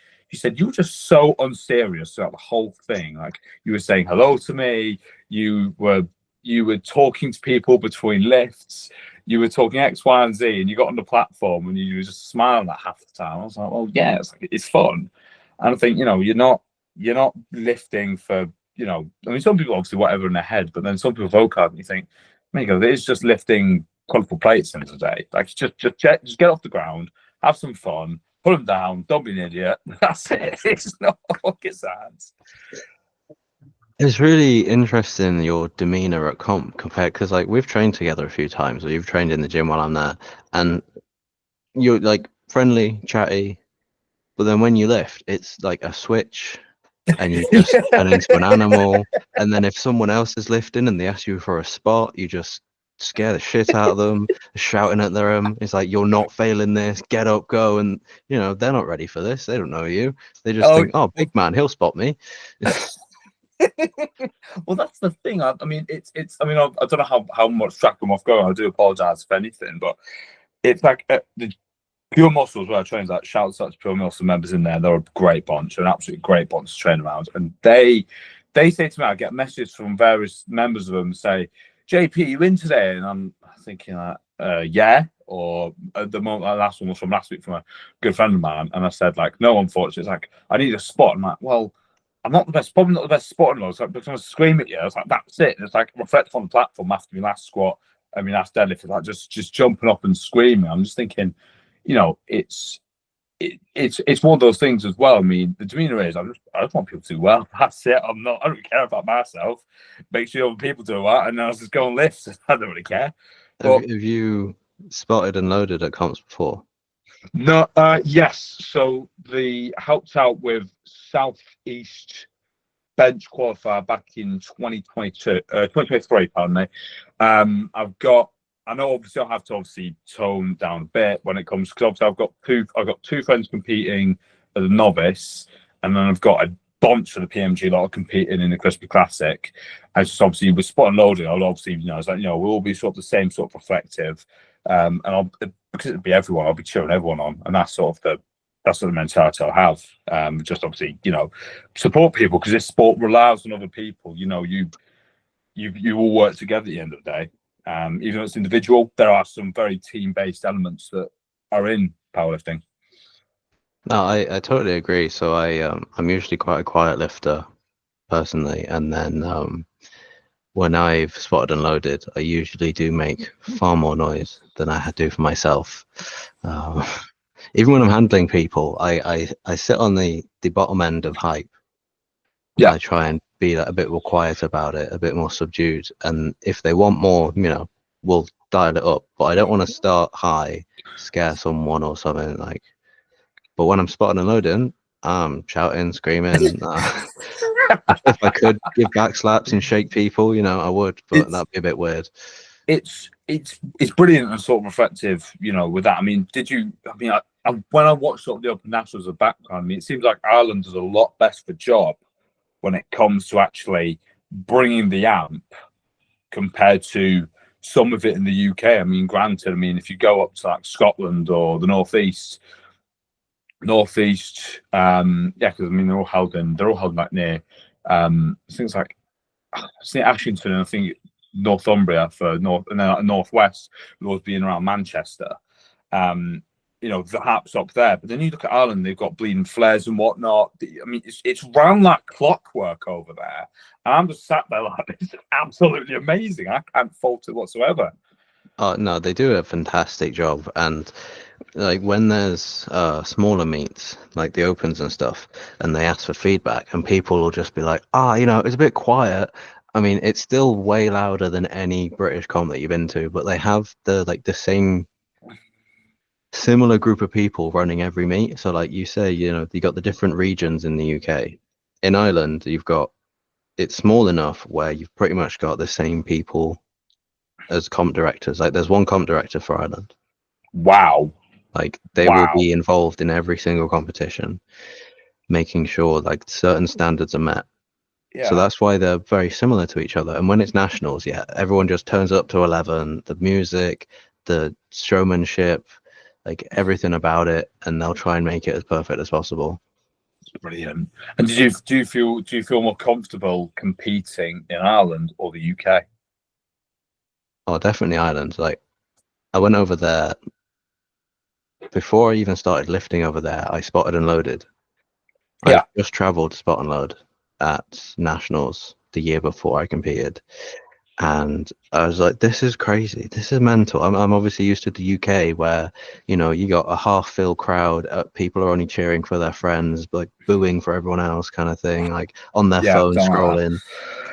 you were just so unserious throughout the whole thing. Like, you were saying hello to me, you were talking to people between lifts, you were talking X, Y, and Z, and you got on the platform and you were just smiling at half the time. I was like, well, yeah, it's fun. And I think, you're not lifting for, I mean, some people obviously whatever in their head, but then some people vote out and you think, it's just lifting colourful plates in today. Like, just get off the ground, have some fun, put them down, don't be an idiot. That's it. It's not rocket science. It's really interesting, your demeanor at comp compared, because like we've trained together a few times, or you've trained in the gym while I'm there, and you're like friendly, chatty, but then when you lift, it's like a switch, and you just turn into an animal. And then if someone else is lifting and they ask you for a spot, you just scare the shit out of them, shouting at them. It's like, you're not failing this, get up, go. And they're not ready for this. They don't know you. They just think, oh, big man, he'll spot me. Well, that's the thing. I mean, it's. I mean, I don't know how much track I'm off going. I do apologize if anything, but it's like the Pure Muscles where I train. Like, shouts out to Pure Muscle members in there. They're a great bunch, an absolutely great bunch to train around. And they say to me, I get messages from various members of them say, "JP, you in today?" And I'm thinking, yeah. Or at the moment, the last one was from last week from a good friend of mine, and I said, like, no, unfortunately, it's like, I need a spot. I'm like, well, I'm not the best, probably not the best spot in those. Like, because I scream at you, I was like, that's it. And it's like, reflect on the platform after my last squat and my last deadlift. It's like just jumping up and screaming. I'm just thinking, it's one of those things as well. I mean, the demeanor is, I just want people to do well. That's it. I don't care about myself. Make sure other people do well, and then I'll just go and lift. I don't really care. Have you spotted and loaded at comps before? No, yes. So they helped out with Southeast bench qualifier back in 2023, pardon me. I know obviously I'll have to tone down a bit when it comes, because obviously I've got two friends competing as a novice, and then I've got a bunch of the PMG lot competing in the Crispy Classic. And just obviously with spot and loading, I'll obviously, it's like, we'll all be sort of the same sort of reflective. And because it'd be everyone, I'll be cheering everyone on, and that's sort of the mentality I'll have. Just obviously, support people, because this sport relies on other people. You all work together at the end of the day. Even though it's individual, there are some very team-based elements that are in powerlifting. No, I totally agree. So I'm usually quite a quiet lifter personally, and then when I've spotted and loaded, I usually do make far more noise than I do for myself. Um, even when I'm handling people, I sit on the bottom end of hype. Yeah. I try and be like, a bit more quiet about it, a bit more subdued. And if they want more, we'll dial it up. But I don't want to start high, scare someone or something like. But when I'm spotting and loading, I'm shouting, screaming. If I could give back slaps and shake people, I would, but It's that'd be a bit weird. it's brilliant and sort of reflective, with that. I mean, did you? I mean, when I watched sort of the Open Nationals as a background, I mean, it seems like Ireland does a lot best for job when it comes to actually bringing the amp compared to some of it in the UK. I mean, granted, I mean, if you go up to like Scotland or the northeast, yeah, because I mean they're all held like near things like Ashington, and I think Northumbria for north, and then like northwest will always being around Manchester. Um, the harps up there, but then you look at Ireland, they've got bleeding flares and whatnot. I mean, it's round like clockwork over there. And I'm just sat there like, this is absolutely amazing. I can't fault it whatsoever. Oh no, they do a fantastic job, and like when there's smaller meets like the opens and stuff, and they ask for feedback, and people will just be like, it's a bit quiet. I mean, it's still way louder than any British comp that you've been to, but they have the same similar group of people running every meet. So like you say, you got the different regions in the UK. In Ireland, it's small enough where you've pretty much got the same people as comp directors. Like there's one comp director for Ireland. Wow. Like they will Wow. be involved in every single competition, making sure like certain standards are met. So Yeah. that's why they're very similar to each other. And when it's nationals, yeah, everyone just turns up to 11, the music, the showmanship, like everything about it, and they'll try and make it as perfect as possible. Brilliant. And do you feel more comfortable competing in Ireland or the UK? Oh, definitely Ireland. Like I went over there before I even started lifting over there. I spotted and loaded. I Yeah. just traveled to spot and load at nationals the year before I competed. And I was like, this is crazy. This is mental. I'm obviously used to the UK where, you got a half filled crowd. People are only cheering for their friends, like booing for everyone else kind of thing, like on their Yeah. phone Don't like scrolling.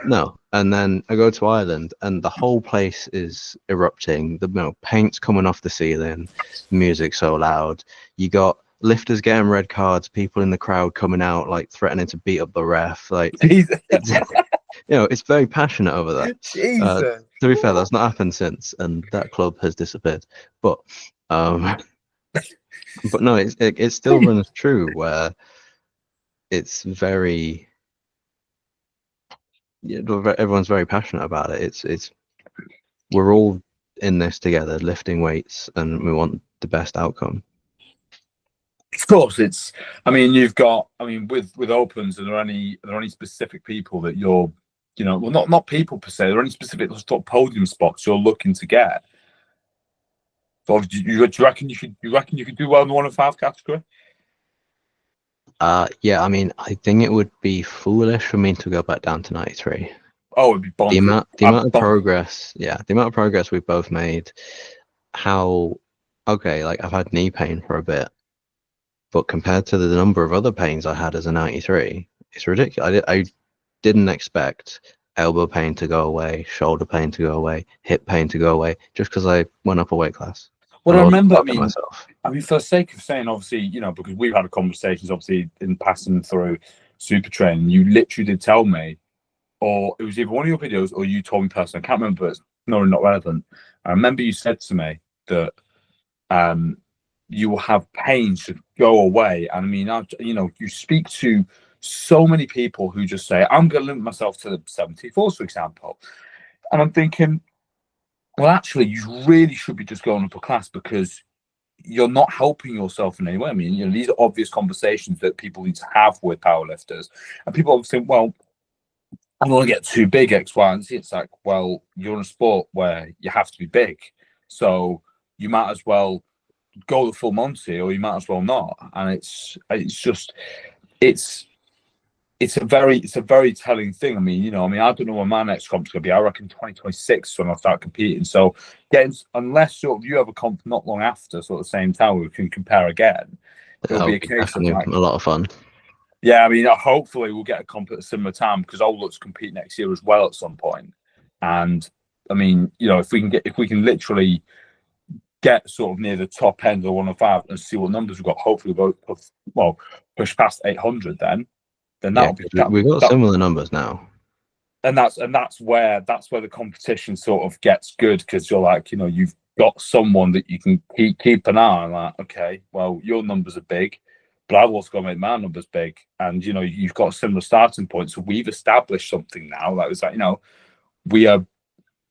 No. And then I go to Ireland and the whole place is erupting. The paint's coming off the ceiling, music so loud. You got lifters getting red cards, people in the crowd coming out like threatening to beat up the ref. Like that. it's it's very passionate over there. Jesus. To be fair, that's not happened since, and that club has disappeared. But um, but no, it still runs true where it's very everyone's very passionate about it. It's we're all in this together, lifting weights, and we want the best outcome. Of course, it's. I mean, you've got. I mean, with opens, are there any specific people that you're, well, not people per se. Are there any specific sort of podium spots you're looking to get? So, do you reckon you could do well in the 1 and 5 category? Yeah, I mean, I think it would be foolish for me to go back down to 93. Oh, it'd be The bonkers. amount, the amount of progress, yeah, the amount of progress we've both made. How, okay, like I've had knee pain for a bit, but compared to the number of other pains I had as a 93, it's ridiculous. I didn't expect elbow pain to go away, shoulder pain to go away, hip pain to go away, just because I went up a weight class. Well, And I I wasn't remember. looking at myself. I mean, for the sake of saying, obviously, because we've had conversations, obviously, in passing through super training, you literally did tell me, or it was either one of your videos or you told me personally. I can't remember. It's not relevant. I remember you said to me that you will have pains to go away. And I mean, you speak to so many people who just say, I'm going to limit myself to the 74s, for example. And I'm thinking, well, actually, you really should be just going up a class because you're not helping yourself in any way. I mean, these are obvious conversations that people need to have with powerlifters. And people always think, well, I don't want to get too big, X, Y, and Z. It's like, well, you're in a sport where you have to be big. So you might as well go the full Monty, or you might as well not. And it's a very telling thing. I mean, I don't know when my next comp's gonna be. I reckon 2026 when I'll start competing. So unless sort of you have a comp not long after, sort of the same time, we can compare again. It'll That'll be a be case of definitely like, a lot of fun. yeah, I mean, hopefully we'll get a comp at a similar time because I'll look to compete next year as well at some point. And I mean, if we can literally get sort of near the top end of the 105 and see what numbers we've got, hopefully we'll push past 800 then Yeah, that'll be we've got similar numbers now. And that's where the competition sort of gets good, because you're like, you've got someone that you can keep an eye on. Like, okay, well, your numbers are big, but I've also got to make my numbers big, and you've got a similar starting point. So we've established something now. That was like, we are,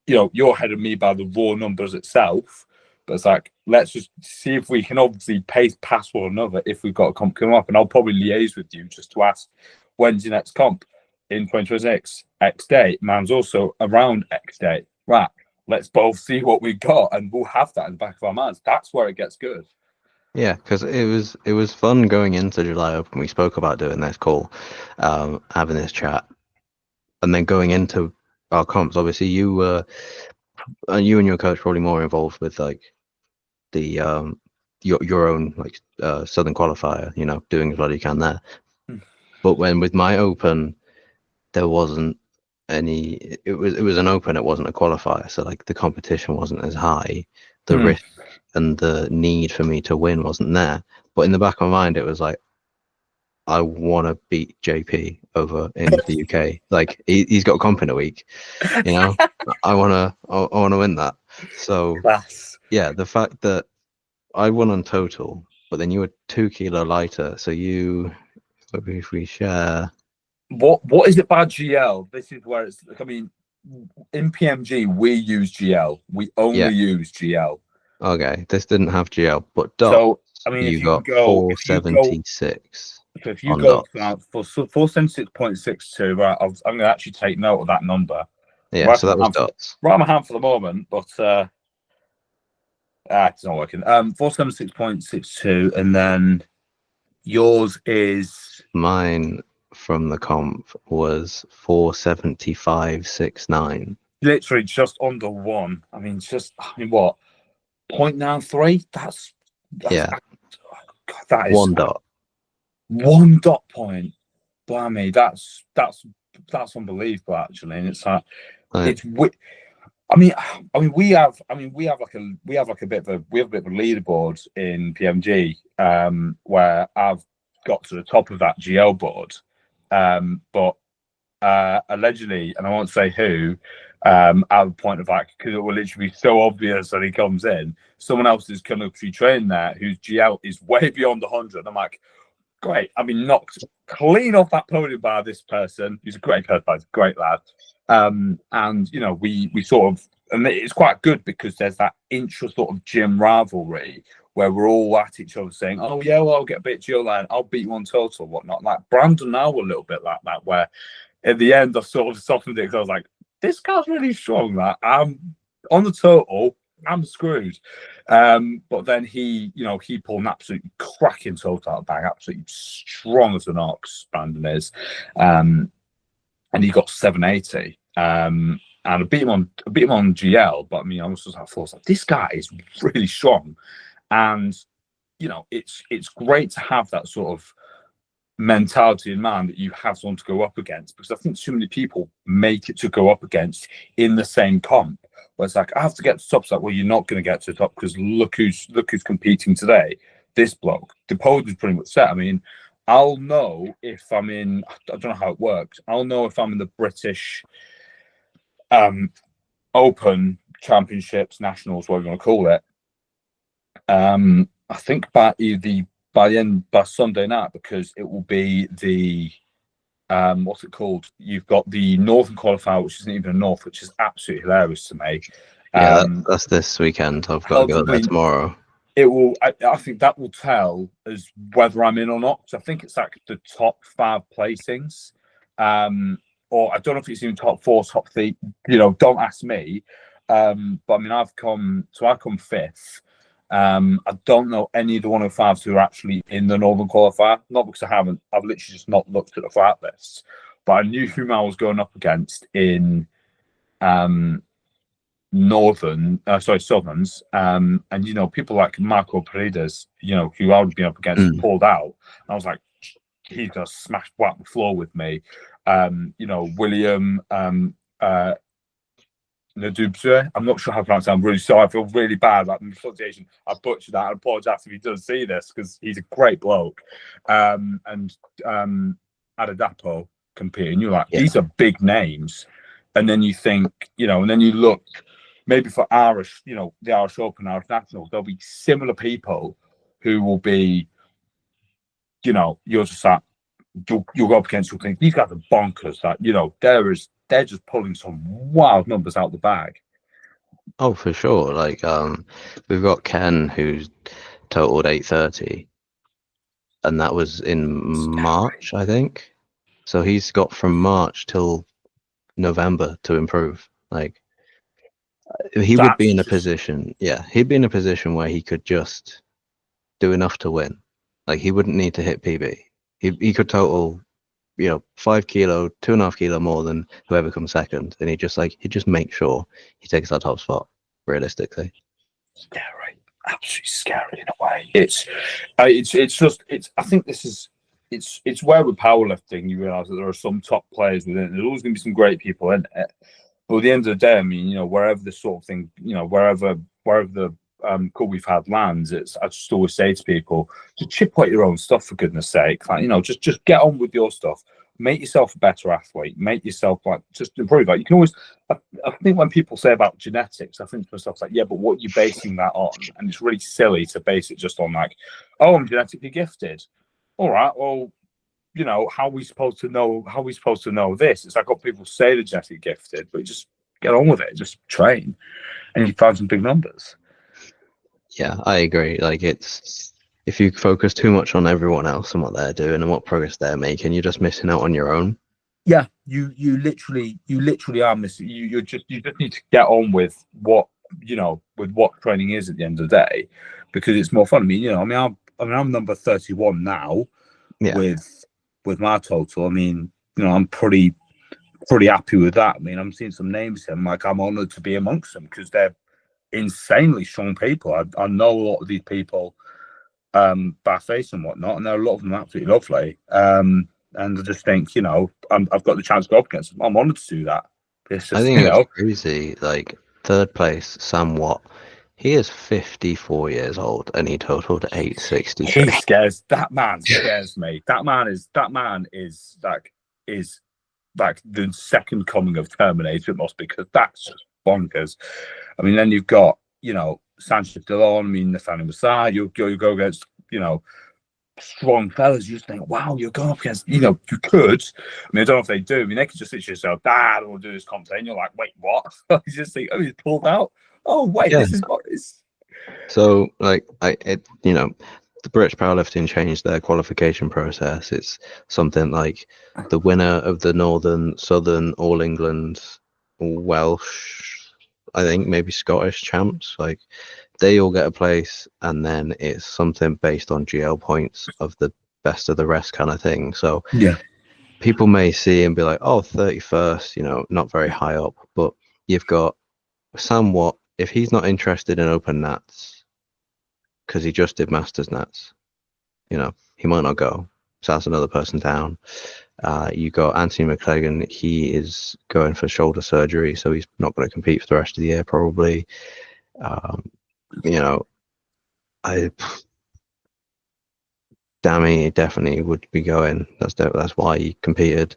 you're ahead of me by the raw numbers itself, but it's like, let's just see if we can obviously pace past one another if we've got a comp coming up, and I'll probably liaise with you just to ask, when's your next comp? In 2026, X day. Man's also around X day. Right. Let's both see what we got, and we'll have that in the back of our minds. That's where it gets good. Yeah, because it was fun going into July Open. We spoke about doing this call, having this chat, and then going into our comps. Obviously, you and your coach probably more involved with like the your own like Southern qualifier. Doing as well as you can there. But when with my Open, there wasn't any. It was an Open. It wasn't a qualifier, so like the competition wasn't as high. The risk and the need for me to win wasn't there. But in the back of my mind, it was like, I want to beat JP over in the UK. Like he's got a comp in a week. I wanna win that. So Class. yeah, the fact that I won on total, but then you were 2 kilo lighter. So if we share. What is it by GL? This is where it's. I mean, in PMG we use GL. We only use GL. Okay, this didn't have GL, but dots. So I mean, you got 476. So if you go for 476.62, right? I'm going to actually take note of that number. Yeah, so that was dots. Right on my hand for the moment, but it's not working. 476.62, and then yours is. Mine from the comp was 475.69. Literally just under one. I mean, what? 0.93? That's yeah. God, that is one dot. 1 dot point. Blimey, that's unbelievable actually, and it's like it's. I mean, we have like a bit of a leaderboard in PMG, where I've got to the top of that GL board, but allegedly, and I won't say who, at the point of like, because it will literally be so obvious when he comes in, someone else is going to be trained there whose GL is way beyond 100. I'm like, great. I mean, knocked clean off that podium by this person. He's a great person, great lad. And we sort of, and it's quite good because there's that intra sort of gym rivalry where we're all at each other saying, oh yeah, well, I'll get a bit of GL line, I'll beat you on total, whatnot. Like Brandon now a little bit like that, where at the end I sort of softened it because I was like, this guy's really strong. That I'm on the total, I'm screwed. But then he pulled an absolutely cracking total out of the bag, absolutely strong as an ox, Brandon is. And he got 780. And I beat him on GL, but I mean, I was just like, this guy is really strong. And it's great to have that sort of mentality in mind that you have someone to go up against, because I think too many people make it to go up against in the same comp. Where it's like, I have to get to the top. It's like, well, you're not going to get to the top because look who's competing today. This bloke. The podium's pretty much set. I mean, I'll know if I'm in. I don't know how it works. I'll know if I'm in the British Open Championships, Nationals, whatever you want to call it. I think by Sunday night, because it will be the what's it called? You've got the Northern qualifier, which isn't even a North, which is absolutely hilarious to me. Yeah, that's this weekend. I've got to go there tomorrow. It will. I think that will tell us whether I'm in or not. So I think it's like the top 5 placings, or I don't know if it's even top 4, top 3. Don't ask me. But I mean, I come 5th. I don't know any of the 105s who are actually in the Northern qualifier. Not because I haven't. I've literally just not looked at the fight lists. But I knew whom I was going up against in Southerns. And people like Marco Paredes, who I would be up against, pulled out. And I was like, he's gonna whack the floor with me. William Nadubzwe. I'm not sure how to pronounce that. I'm really sorry. I feel really bad about the pronunciation. I butchered that. I apologize if he does see this because he's a great bloke. And Adadapo competing. You're like, these are big names. And then you think, and then you look maybe for Irish, the Irish Open, Irish National, there'll be similar people who will be, you're just like, you'll go up against, you'll think these guys are bonkers. That they're just pulling some wild numbers out the bag. Oh, for sure. Like we've got Ken who's totaled 830, and that was in March, I think. So he's got from March till November to improve. Like he would be in a position, he'd be in a position where he could just do enough to win. Like he wouldn't need to hit PB. He could total, 5 kilo, 2.5 kilo more than whoever comes second, and he'd just make sure he takes that top spot. Realistically, scary, absolutely scary in a way. It's I think this is it's where with powerlifting you realise that there are some top players within it. There's always going to be some great people in it, but at the end of the day, I mean, wherever this sort of thing, wherever the call we've had lands, I just always say to people, just chip away your own stuff for goodness sake. Like, just get on with your stuff. Make yourself a better athlete. Make yourself just improve. Like you can always. I think when people say about genetics, I think to myself like, yeah, but what are you basing that on? And it's really silly to base it just on like, oh, I'm genetically gifted. All right, well, how are we supposed to know? How are we supposed to know this? It's like, oh, people say they're genetically gifted, but just get on with it. Just train, and you find some big numbers. Yeah, I agree. Like if you focus too much on everyone else and what they're doing and what progress they're making, you're just missing out on your own. Yeah, you literally are missing. You just need to get on with what with what training is at the end of the day, because it's more fun. I mean, I'm number 31 now with my total. I mean, I'm pretty happy with that. I mean, I'm seeing some names here. I'm honoured to be amongst them because they're insanely strong people. I know a lot of these people by face and whatnot, and there are a lot of them absolutely lovely. And I just think, I've got the chance to go up against them. I'm honoured to do that. It's just, I think it's crazy. Like third place, Sam Watt. He is 54 years old and he totaled 860. That man scares me. That man is like the second coming of Terminator, it must be, because that's just bonkers. I mean, then you've got, Sanchez Delon, I mean, Nathaniel Masai, you go against, strong fellas. You just think, wow, you're going up against, you could. I mean, I don't know if they do. I mean, they could just literally say, I don't want to do this competition. And you're like, wait, what? You just think, oh, he's pulled out. Oh, wait, this is what is. So, like, the British Powerlifting changed their qualification process. It's something like the winner of the Northern, Southern, All England, Welsh, I think maybe Scottish champs, like they all get a place, and then it's something based on GL points of the best of the rest kind of thing. So yeah, people may see and be like, oh, 31st, not very high up, but you've got Sam Watt. If he's not interested in open nats because he just did masters nats, he might not go. So that's another person down. You got Anthony McClegan. He is going for shoulder surgery, so he's not going to compete for the rest of the year probably. Dammy definitely would be going. That's why he competed.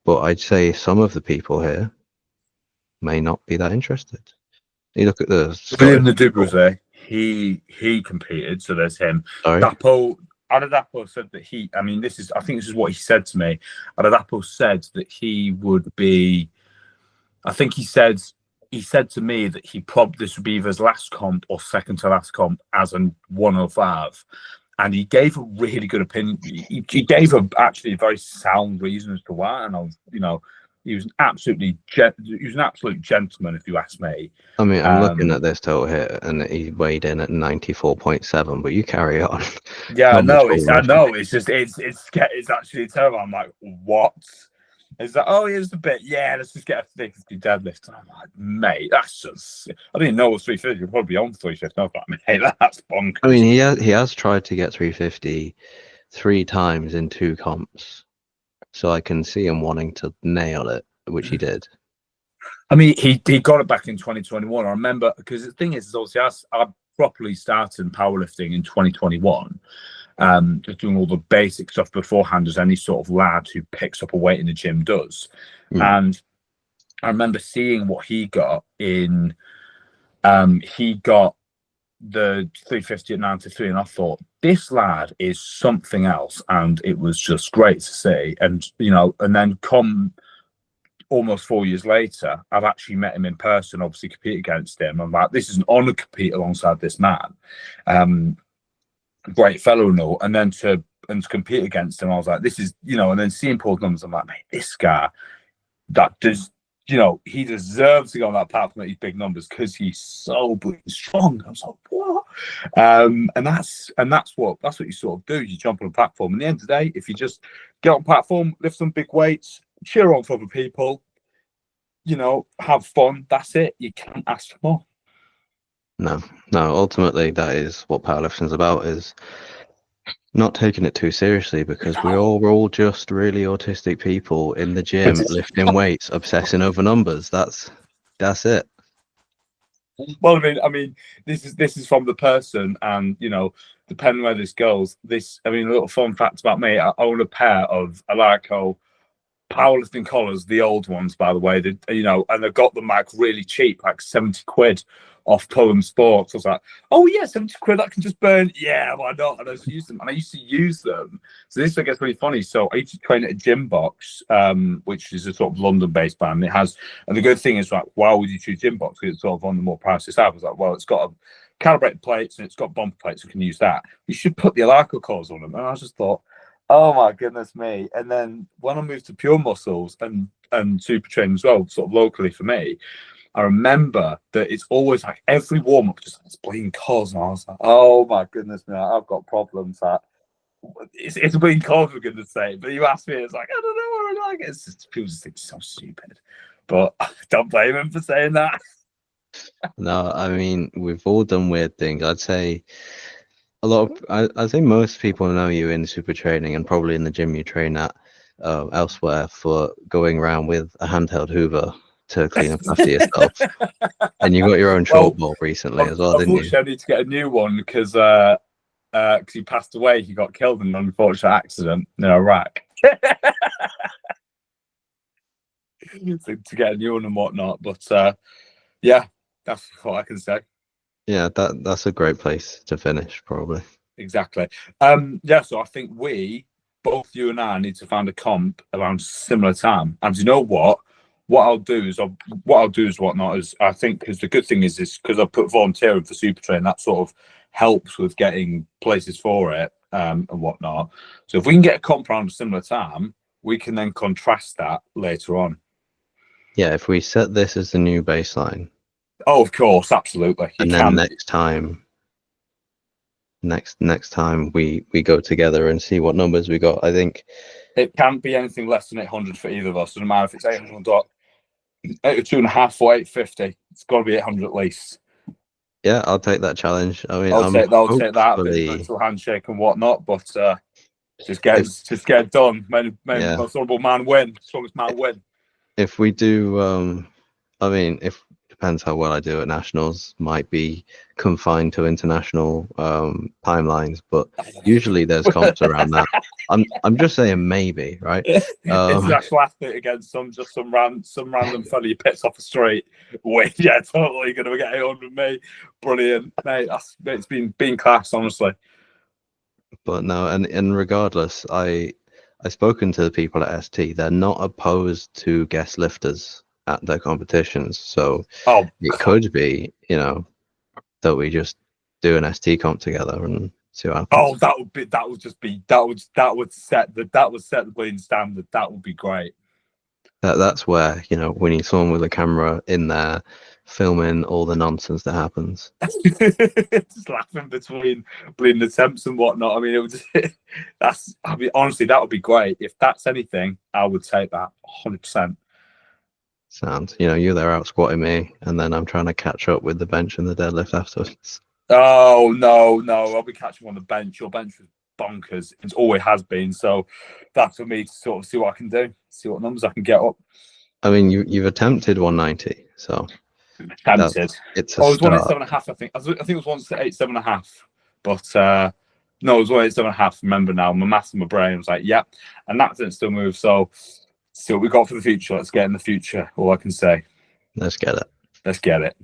But I'd say some of the people here may not be that interested. You look at the William Nadubzwe, he competed, so there's him. Adadapo said that I think this is what he said to me. Adadapo said that he would be, I think he said to me that this would be either his last comp or second to last comp as a 105. And he gave a really good opinion. He gave actually a very sound reason as to why. And I was, He was an he was an absolute gentleman, if you ask me. I mean, I'm looking at this total here, and he weighed in at 94.7. But you carry on. Yeah, Not much I forward. know. It's just it's actually terrible. I'm like, what? It's like, oh, here's the bit. Yeah, let's just get a 350 deadlift. And I'm like, mate, that's just. I didn't know it was 350. You're probably on 350. I was like, mate, that's bonkers. I mean, he has tried to get 350 3 times in 2 comps, so I can see him wanting to nail it, which he did. I mean, he got it back in 2021. I remember, because the thing is obviously I properly started powerlifting in 2021. Just doing all the basic stuff beforehand as any sort of lad who picks up a weight in the gym does. And I remember seeing what he got in. He got the 350 at 93, and I thought, this lad is something else, and it was just great to see. And and then come almost 4 years later, I've actually met him in person, obviously compete against him. I'm like, this is an honor to compete alongside this man. Great fellow and all, and then to compete against him, I was like, this is, and then seeing Paul's numbers, I'm like, mate, this guy, that does, he deserves to go on that platform at these big numbers because he's so strong. I was like, what? And that's what you sort of do. You jump on a platform. And at the end of the day, if you just get on platform, lift some big weights, cheer on for other people, have fun. That's it. You can't ask for more. No. Ultimately, that is what powerlifting is about: is not taking it too seriously, because we're all just really autistic people in the gym lifting weights, obsessing over numbers. That's it. Well, I mean, this is from the person, and depending where this goes. A little fun fact about me: I own a pair of Alarco powerlifting collars, the old ones, by the way. And they got them like really cheap, like 70 quid off Pullum Sports. I was like, oh yeah, 70 quid, that can just burn. Yeah, why not? And I just used them, and I used to use them. So this gets really funny. So I used to train at a Gym Box, which is a sort of London-based brand. And the good thing is, like, why would you choose Gym Box? Because it's sort of on the more pricey side. I was like, well, it's got a calibrated plates and it's got bumper plates. You can use that. You should put the Alarco collars on them. And I just thought, oh my goodness me. And then when I moved to Pure Muscles and Super Training as well, sort of locally for me, I remember that it's always like every warm-up just this bleeding cause, and I was like, oh my goodness me, I've got problems. That it's a bleeding cause, for goodness sake. But you ask me, it's like, I don't know what I like. It's just, people just think it's so stupid. But don't blame him for saying that. No, I mean, we've all done weird things. I'd say I think most people know you in super training, and probably in the gym you train at elsewhere, for going around with a handheld Hoover to clean up after yourself. And you got your own chalkboard recently as well, didn't you? Unfortunately, I need to get a new one because he passed away. He got killed in an unfortunate accident in Iraq. to get a new one and whatnot. But yeah, that's what I can say. Yeah, that's a great place to finish, probably. Exactly. Yeah, so I think both you and I, need to find a comp around similar time. And you know what? What I'll do is whatnot is, I think, because the good thing is because I put volunteering for Super Train, that sort of helps with getting places for it and whatnot. So if we can get a comp around a similar time, we can then contrast that later on. Yeah, if we set this as the new baseline. Oh, of course, absolutely. And then next time we go together and see what numbers we got. I think it can't be anything less than 800 for either of us. Doesn't matter if it's 800 or 802.5 or 850. It's got to be 800 at least. Yeah, I'll take that challenge. I mean, I'll take that. A bit of virtual handshake and whatnot, but just get it done. Most honourable man win. Strongest man win. If we do, I mean, depends how well I do at nationals. Might be confined to international timelines, but usually there's comps around that. I'm just saying maybe, right? International athlete against some random fella you pits off the street. Wait, yeah, totally gonna get 800 me. Brilliant, mate. It's been class, honestly. But no, and regardless, I've spoken to the people at ST. They're not opposed to guest lifters at their competitions, so it could be, that we just do an ST comp together and see what happens. That would set the bleeding standard. That would be great. That's where, you know, we need someone with a camera in there filming all the nonsense that happens. Just laughing between bleeding attempts and whatnot. I mean, it would I mean, honestly, that would be great. If that's anything, I would take that 100%. Sounds, you know, you're there out squatting me, and then I'm trying to catch up with the bench and the deadlift afterwards. Oh no, I'll be catching on the bench. Your bench was bonkers. It always has been. So that's for me to sort of see what I can do, see what numbers I can get up. I mean, you've attempted 190, so Attempted. it's a Oh, it was start. 187.5. I think it was 187.5. But no, it was 187.5. Remember now, my maths in my brain was like, yeah, and that didn't still move. So see what we got for the future. Let's get in the future. All I can say. Let's get it. Let's get it.